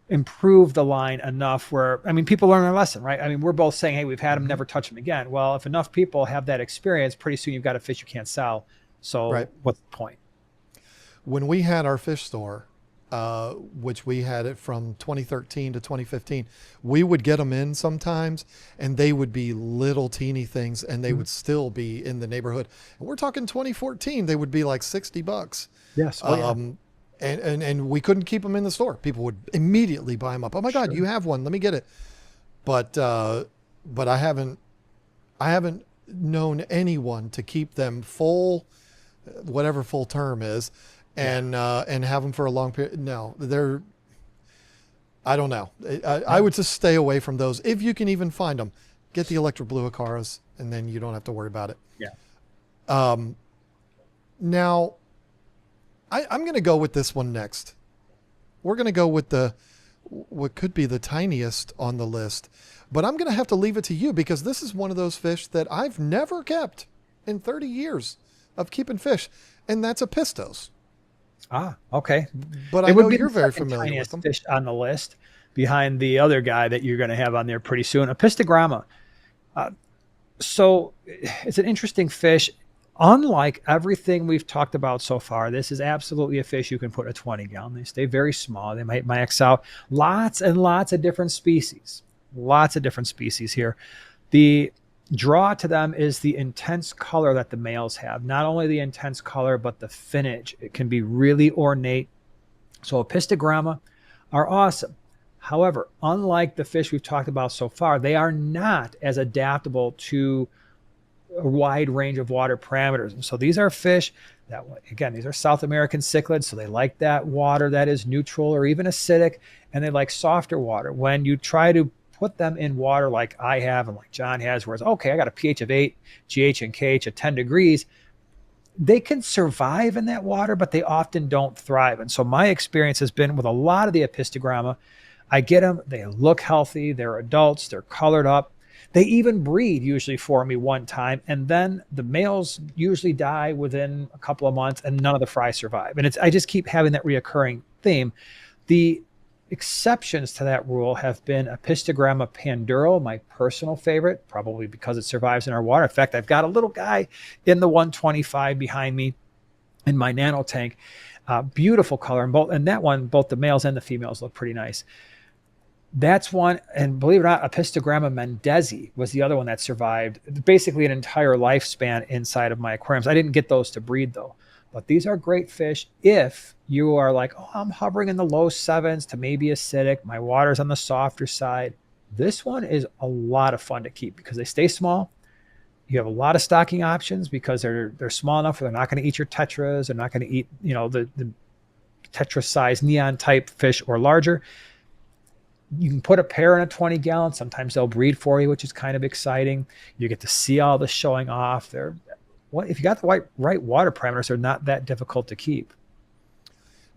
improve the line enough where, people learn their lesson, right? We're both saying, hey, we've had them, never touch them again. Well, if enough people have that experience, pretty soon you've got a fish you can't sell. So what's the point? When we had our fish store, which we had it from 2013 to 2015, we would get them in sometimes and they would be little teeny things and they would still be in the neighborhood. And we're talking 2014, they would be like $60. Yes. And we couldn't keep them in the store. People would immediately buy them up. Oh my God, you have one. Let me get it. But I haven't known anyone to keep them full, whatever full term is, and have them for a long period. No, I don't know. I would just stay away from those. If you can even find them, get the electric blue acaras and then you don't have to worry about it. Yeah. Now, I'm going to go with this one next. We're going to go with what could be the tiniest on the list, but I'm going to have to leave it to you because this is one of those fish that I've never kept in 30 years of keeping fish, and that's Apistos. Ah, okay. But I know you're very familiar with them. Fish on the list behind the other guy that you're going to have on there pretty soon, Apistogramma. So it's an interesting fish. Unlike everything we've talked about so far, this is absolutely a fish you can put a 20 gallon. They stay very small. They might max out. Lots and lots of different species. Lots of different species here. The draw to them is the intense color that the males have. Not only the intense color, but the finnage. It can be really ornate. So Apistogramma are awesome. However, unlike the fish we've talked about so far, they are not as adaptable to a wide range of water parameters. And so these are fish that, again, these are South American cichlids. So they like that water that is neutral or even acidic, and they like softer water. When you try to put them in water like I have and like John has, where it's, okay, I got a pH of 8, GH and KH at 10 degrees, they can survive in that water, but they often don't thrive. And so my experience has been with a lot of the Apistogramma, I get them, they look healthy, they're adults, they're colored up. They even breed usually for me one time, and then the males usually die within a couple of months, and none of the fry survive. And I just keep having that reoccurring theme. The exceptions to that rule have been Apistogramma panduro, my personal favorite, probably because it survives in our water. In fact, I've got a little guy in the 125 behind me in my nano tank. Beautiful color, and that one, both the males and the females look pretty nice. That's one, and believe it or not, Apistogramma mendezi was the other one that survived basically an entire lifespan inside of my aquariums. I didn't get those to breed though, but these are great fish if you are like, oh, I'm hovering in the low 7s to maybe acidic, my water's on the softer side. This one is a lot of fun to keep because they stay small. You have a lot of stocking options because they're small enough where they're not going to eat your tetras, they're not going to eat, the tetra size neon type fish or larger. You can put a pair in a 20-gallon. Sometimes they'll breed for you, which is kind of exciting. You get to see all this showing off. They're if you got the right water parameters, they're not that difficult to keep.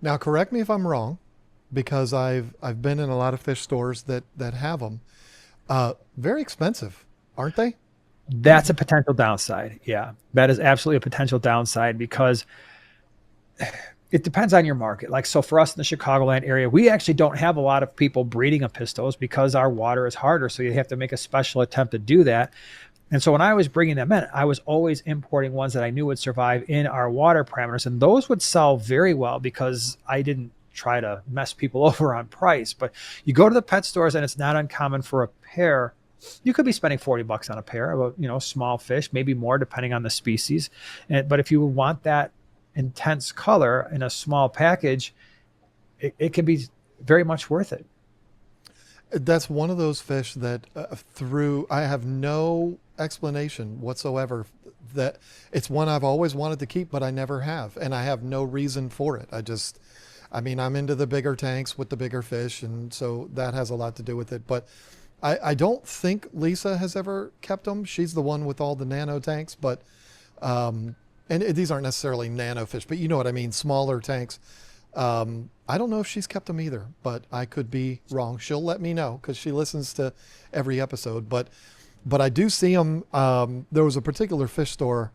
Now, correct me if I'm wrong, because I've been in a lot of fish stores that have them. Very expensive, aren't they? That's a potential downside. Yeah, that is absolutely a potential downside because it depends on your market. Like, so for us in the Chicagoland area, we actually don't have a lot of people breeding Apistos because our water is harder. So you have to make a special attempt to do that. And so when I was bringing them in, I was always importing ones that I knew would survive in our water parameters. And those would sell very well because I didn't try to mess people over on price. But you go to the pet stores and it's not uncommon for a pair. You could be spending $40 on a pair of, small fish, maybe more depending on the species. But if you want that intense color in a small package, it can be very much worth it. That's one of those fish that I have no explanation whatsoever, that it's one I've always wanted to keep, but I never have. And I have no reason for it. I'm into the bigger tanks with the bigger fish. And so that has a lot to do with it. But I don't think Lisa has ever kept them. She's the one with all the nano tanks, but, and these aren't necessarily nano fish, but you know what I mean? Smaller tanks. I don't know if she's kept them either, but I could be wrong. She'll let me know because she listens to every episode. But I do see them. There was a particular fish store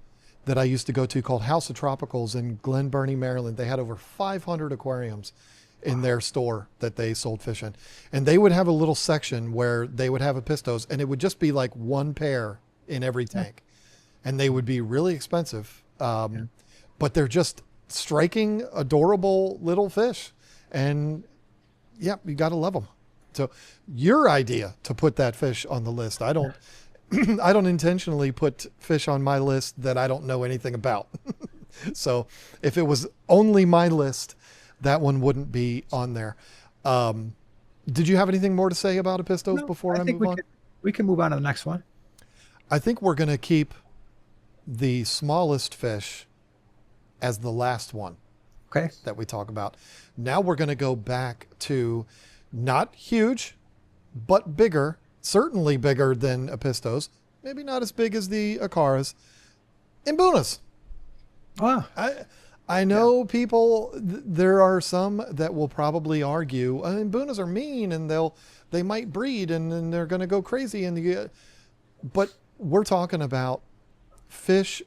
that I used to go to called House of Tropicals in Glen Burnie, Maryland. They had over 500 aquariums in their store that they sold fish in. And they would have a little section where they would have Apistos, and it would just be like one pair in every tank. And they would be really expensive. But they're just striking, adorable little fish. And yeah, you got to love them. So your idea to put that fish on the list, I don't intentionally put fish on my list that I don't know anything about. So if it was only my list, that one wouldn't be on there. Did you have anything more to say about Apistos before I move on? We can move on to the next one. I think we're going to keep the smallest fish as the last one. Okay. That we talk about. Now we're going to go back to not huge, but bigger, certainly bigger than Apistos. Maybe not as big as the acaras. Mbunas. I know people, there are some that will probably argue, Mbunas are mean and they might breed and then they're going to go crazy. But we're talking about fish.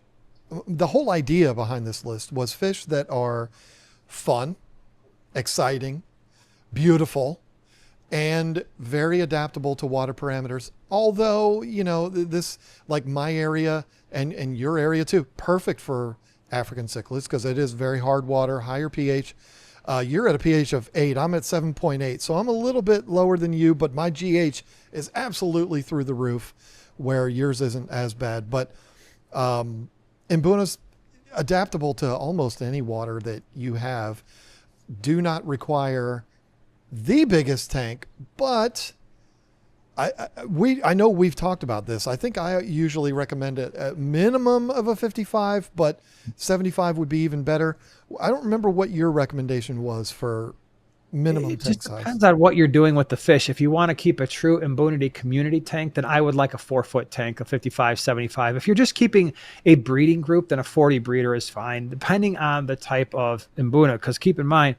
The whole idea behind this list was fish that are fun, exciting, beautiful, and very adaptable to water parameters. Although, this, like my area and your area too, perfect for African cichlids because it is very hard water, higher pH. You're at a pH of 8. I'm at 7.8. So I'm a little bit lower than you, but my GH is absolutely through the roof where yours isn't as bad. But Mbuna's adaptable to almost any water that you have, do not require the biggest tank, but I know we've talked about this. I think I usually recommend a minimum of a 55, but 75 would be even better. I don't remember what your recommendation was for minimum tank size. It depends on what you're doing with the fish. If you want to keep a true Mbuna community tank, then I would like a 4-foot tank, a 55, 75. If you're just keeping a breeding group, then a 40 breeder is fine, depending on the type of Mbuna. Because keep in mind,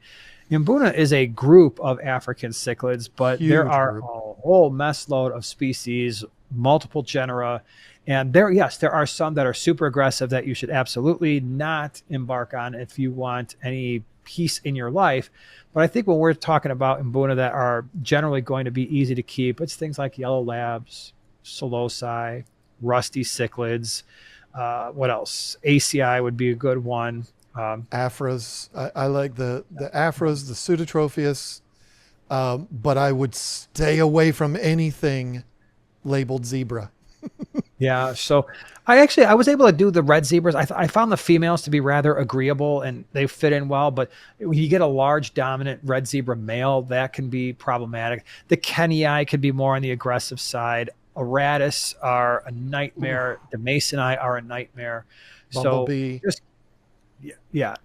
Mbuna is a group of African cichlids, but there are a whole mess load of species, multiple genera. And there are some that are super aggressive that you should absolutely not embark on if you want any peace in your life. But I think when we're talking about Mbuna that are generally going to be easy to keep, it's things like yellow labs, Solosi, rusty cichlids. What else? ACI would be a good one. Afras. I like the Afras, the Pseudotropheus, but I would stay away from anything labeled zebra. Yeah, so I was able to do the red zebras. I found the females to be rather agreeable and they fit in well, but when you get a large dominant red zebra male, that can be problematic. The Kenii could be more on the aggressive side. Aratus are a nightmare. The Masoni are a nightmare. Bumblebee.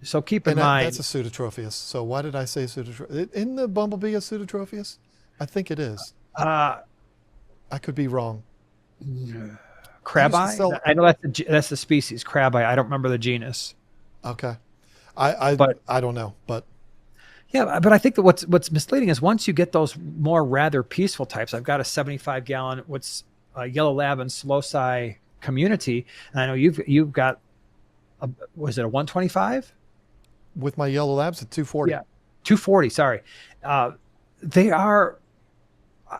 So keep in mind. That's a Pseudotropheus. So why did I say Pseudotropheus? Isn't the bumblebee a Pseudotropheus? I think it is. Uh, I could be wrong. crab used to eye. sell- I know that's the species crab eye. I don't remember the genus. Okay. I But I don't know, but yeah, but I think that what's misleading is once you get those more rather peaceful types. I've got a 75-gallon what's a yellow lab and slow-si community, and I know you've got was it a 125? with my yellow labs at 240. Yeah, 240. Sorry, they are.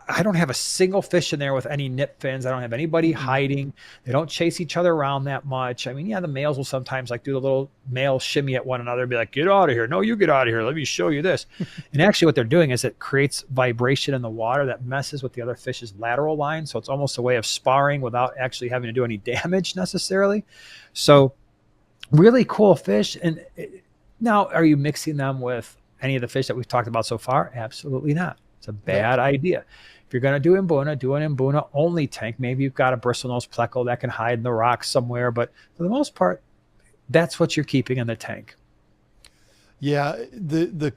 I don't have a single fish in there with any nip fins. I don't have anybody hiding. They don't chase each other around that much. I mean, yeah, the males will sometimes like do the little male shimmy at one another and be like, get out of here. No, you get out of here. Let me show you this. And actually what they're doing is it creates vibration in the water that messes with the other fish's lateral line. So it's almost a way of sparring without actually having to do any damage necessarily. So really cool fish. And now, are you mixing them with any of the fish that we've talked about so far? Absolutely not. It's a bad idea. If you're going to do Mbuna, do an Mbuna only tank. Maybe you've got a bristlenose pleco that can hide in the rocks somewhere, but for the most part, that's what you're keeping in the tank. Yeah, the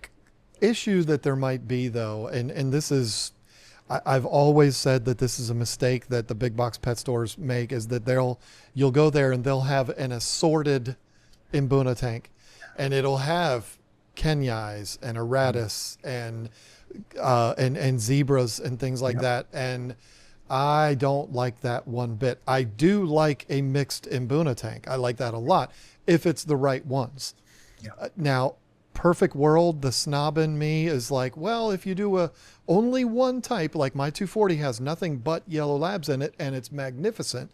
issue that there might be though, and this is, I've always said that this is a mistake that the big box pet stores make, is that you'll go there and they'll have an assorted Mbuna tank, and it'll have Kenyais and Aratus and zebras and things like that. And I don't like that one bit. I do like a mixed Mbuna tank. I like that a lot if it's the right ones. Now, perfect world, the snob in me is like, well, if you do only one type, like my 240 has nothing but yellow labs in it and it's magnificent,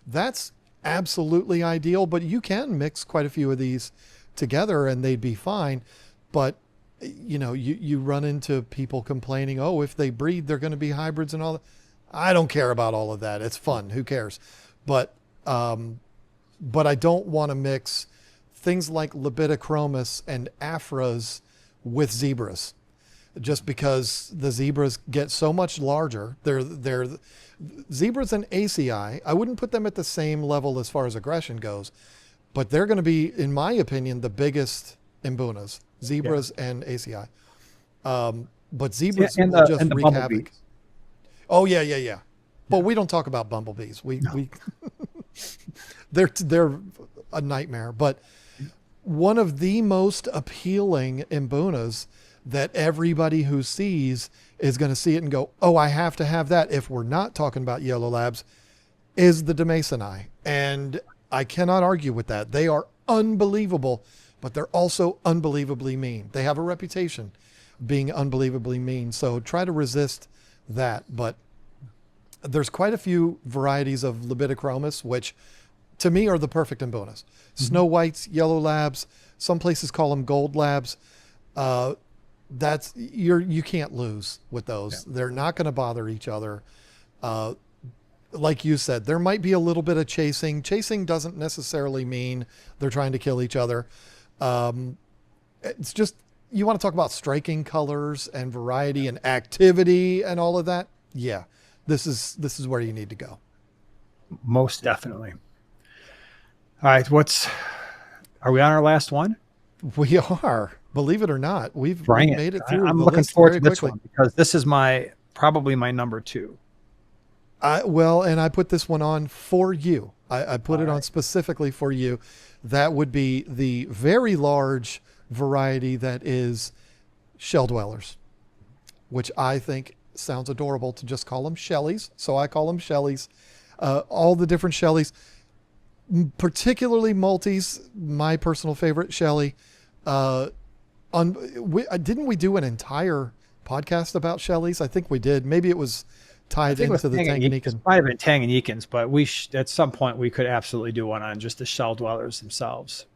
that's absolutely ideal. But you can mix quite a few of these together and they'd be fine. But you run into people complaining, oh, if they breed, they're going to be hybrids and all that. I don't care about all of that. It's fun. Who cares? But I don't want to mix things like Libidinochromis and Afras with zebras, just because the zebras get so much larger. They're zebras and ACI. I wouldn't put them at the same level as far as aggression goes, but they're going to be, in my opinion, the biggest Mbunas. Zebras and ACI. But zebras will just wreak havoc. Oh, yeah. But we don't talk about bumblebees. They're a nightmare. But one of the most appealing Mbunas that everybody who sees is going to see it and go, oh, I have to have that. If we're not talking about yellow labs, is the Demasoni. And I cannot argue with that. They are unbelievable, but they're also unbelievably mean. They have a reputation being unbelievably mean. So try to resist that. But there's quite a few varieties of Libidinochromis, which to me are the perfect Mbunas. Snow whites, yellow labs, some places call them gold labs. You can't lose with those. They're not going to bother each other. Like you said, there might be a little bit of chasing. Chasing doesn't necessarily mean they're trying to kill each other. It's just, you want to talk about striking colors and variety and activity and all of that. Yeah, this is where you need to go. Most definitely. All right. Are we on our last one? We are, believe it or not, we've made it through. I'm looking forward to this one because this is probably my number 2. And I put this one on for you. I put it on specifically for you. That would be the very large variety that is shell dwellers, which I think sounds adorable to just call them Shelleys. So I call them Shelleys. All the different Shelleys, particularly Maltese, my personal favorite Shelley. Didn't we do an entire podcast about Shelleys? I think we did. Maybe it was tied into the Tanganyika. It might have been Tanganyikans, but at some point we could absolutely do one on just the shell dwellers themselves.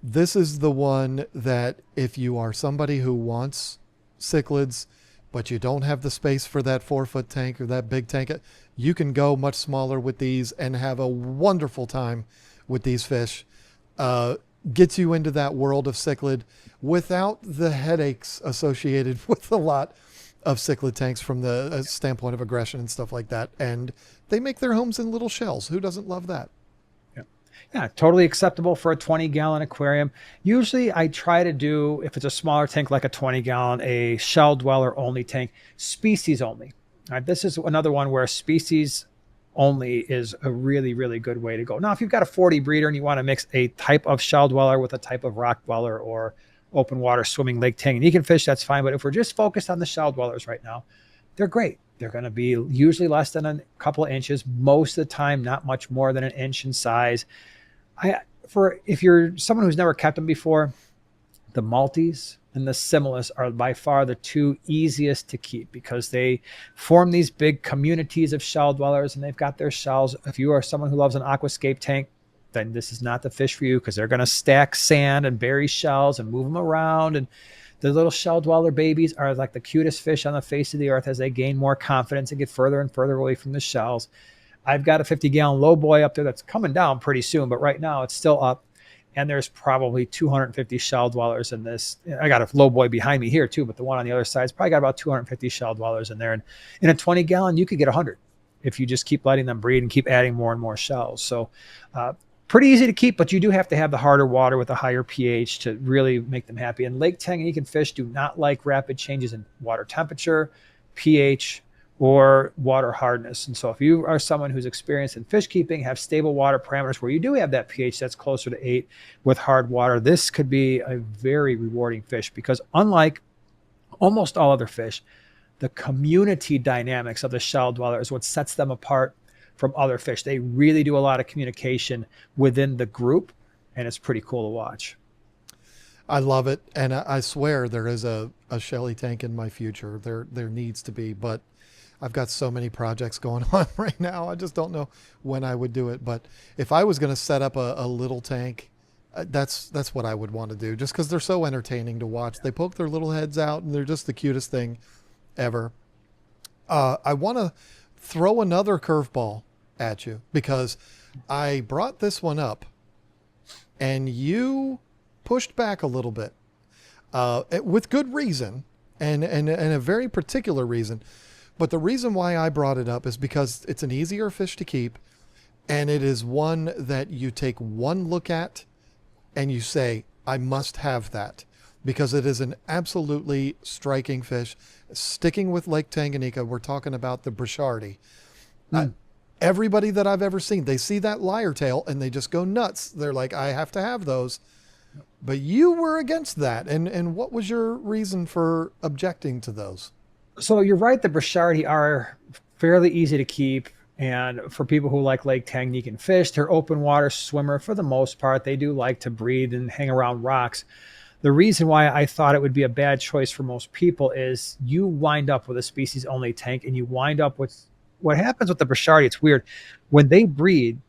This is the one that if you are somebody who wants cichlids, but you don't have the space for that 4-foot tank or that big tank, you can go much smaller with these and have a wonderful time with these fish. Gets you into that world of cichlid without the headaches associated with a lot of cichlid tanks from the standpoint of aggression and stuff like that. And they make their homes in little shells. Who doesn't love that? Yeah. Yeah, totally acceptable for a 20-gallon aquarium. Usually I try to do, if it's a smaller tank like a 20-gallon, a shell dweller only tank, species only. All right, this is another one where species only is a really, really good way to go. Now, if you've got a 40 breeder and you want to mix a type of shell dweller with a type of rock dweller or open water swimming lake Tanganyikan fish, that's fine. But if we're just focused on the shell dwellers right now, they're great. They're going to be usually less than a couple of inches, most of the time, not much more than an inch in size. If you're someone who's never kept them before, the Maltese and the Similis are by far the two easiest to keep because they form these big communities of shell dwellers and they've got their shells. If you are someone who loves an aquascape tank, then this is not the fish for you because they're going to stack sand and bury shells and move them around. And the little shell dweller babies are like the cutest fish on the face of the earth as they gain more confidence and get further and further away from the shells. I've got a 50-gallon low boy up there that's coming down pretty soon, but right now it's still up. And there's probably 250 shell dwellers in this. I got a low boy behind me here too, but the one on the other side's probably got about 250 shell dwellers in there. And in a 20-gallon, you could get 100 if you just keep letting them breed and keep adding more and more shells. So pretty easy to keep, but you do have to have the harder water with a higher pH to really make them happy. And Lake Tanganyikan fish do not like rapid changes in water temperature, pH, or water hardness. And so if you are someone who's experienced in fish keeping, have stable water parameters where you do have that pH that's closer to 8 with hard water, this could be a very rewarding fish because unlike almost all other fish, the community dynamics of the shell dweller is what sets them apart from other fish. They really do a lot of communication within the group, and it's pretty cool to watch. I love it. And I swear there is a Shelly tank in my future. There needs to be, but I've got so many projects going on right now. I just don't know when I would do it. But if I was going to set up a little tank, that's what I would want to do just because they're so entertaining to watch. They poke their little heads out and they're just the cutest thing ever. I want to throw another curveball at you because I brought this one up and you pushed back a little bit with good reason and a very particular reason. But the reason why I brought it up is because it's an easier fish to keep, and it is one that you take one look at and you say, I must have that, because it is an absolutely striking fish. Sticking with Lake Tanganyika, we're talking about the Brichardi. Everybody that I've ever seen, they see that lyre tail and they just go nuts. They're like, I have to have those. But you were against that. And what was your reason for objecting to those? So you're right. The Brichardi are fairly easy to keep. And for people who like Lake Tanganyikan fish, they're open water swimmer for the most part. They do like to breed and hang around rocks. The reason why I thought it would be a bad choice for most people is you wind up with a species only tank and you wind up with what happens with the Brichardi. It's weird. When they breed,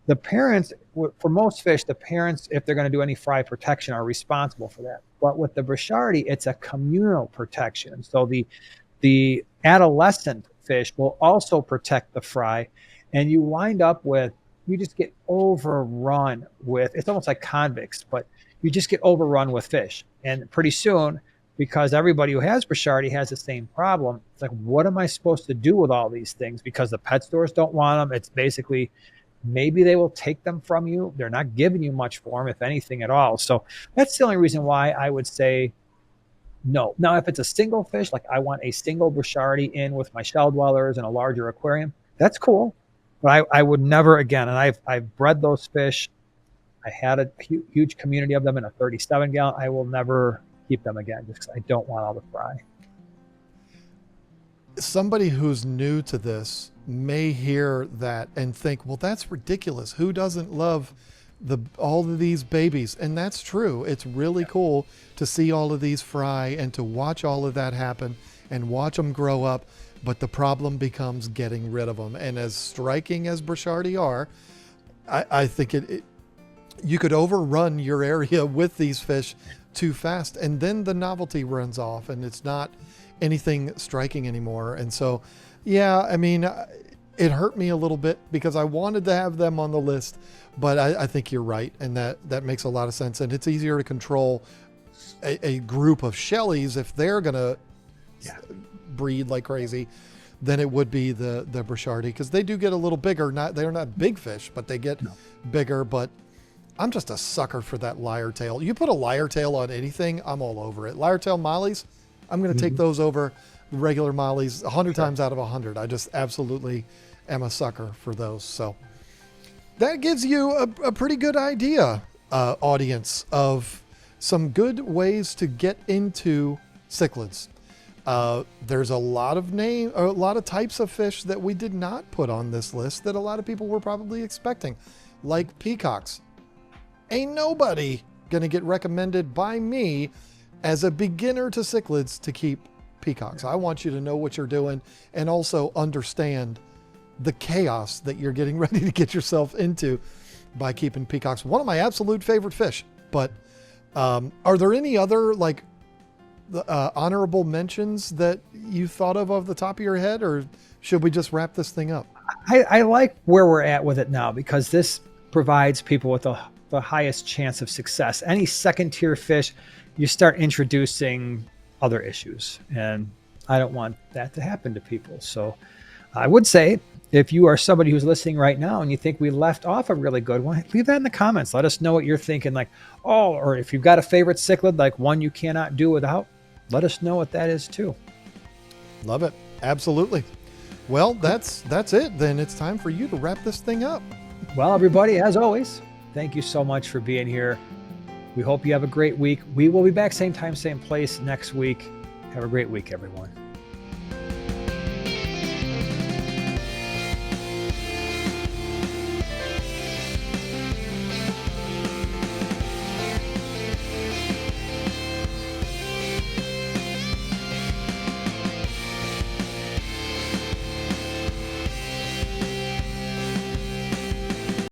the parents, for most fish, the parents, if they're going to do any fry protection, are responsible for that. But with the Brichardi, it's a communal protection. So the adolescent fish will also protect the fry, and you wind up with, you just get overrun with, it's almost like convicts, but you just get overrun with fish. And pretty soon, because everybody who has Brichardi has the same problem, it's like, what am I supposed to do with all these things? Because the pet stores don't want them. It's basically, maybe they will take them from you. They're not giving you much for them, if anything at all. So that's the only reason why I would say no. Now, if it's a single fish, like I want a single Brichardi in with my shell dwellers and a larger aquarium, that's cool. But I would never again, and I've bred those fish. I had a huge community of them in a 37-gallon. I will never keep them again just because I don't want all the fry. Somebody who's new to this may hear that and think, well, that's ridiculous. Who doesn't love all of these babies? And that's true. It's really cool to see all of these fry and to watch all of that happen and watch them grow up. But the problem becomes getting rid of them. And as striking as Brichardi are, I think you could overrun your area with these fish too fast. And then the novelty runs off and it's not anything striking anymore. And so, yeah, I mean, it hurt me a little bit because I wanted to have them on the list, but I think you're right. And that makes a lot of sense. And it's easier to control a group of Shelleys if they're going to breed like crazy than it would be the Brochardi, because they do get a little bigger. They're not big fish, but they get bigger. But I'm just a sucker for that lyre tail. You put a lyre tail on anything, I'm all over it. Lyre tail mollies, I'm going to take those over regular mollies 100 times out of 100. I just absolutely am a sucker for those. So that gives you a pretty good idea, audience, of some good ways to get into cichlids. There's a lot of types of fish that we did not put on this list that a lot of people were probably expecting, like peacocks. Ain't nobody gonna get recommended by me as a beginner to cichlids to keep peacocks. I want you to know what you're doing and also understand the chaos that you're getting ready to get yourself into by keeping peacocks. One of my absolute favorite fish. But are there any other honorable mentions that you thought of the top of your head, or should we just wrap this thing up? I like where we're at with it now, because this provides people with the highest chance of success. Any second tier fish, you start introducing other issues, and I don't want that to happen to people. So I would say, if you are somebody who's listening right now and you think we left off a really good one, leave that in the comments. Let us know what you're thinking. Or if you've got a favorite cichlid, like one you cannot do without, let us know what that is too. Love it. Absolutely. Well, that's it. Then it's time for you to wrap this thing up. Well, everybody, as always, thank you so much for being here. We hope you have a great week. We will be back same time, same place next week. Have a great week, everyone.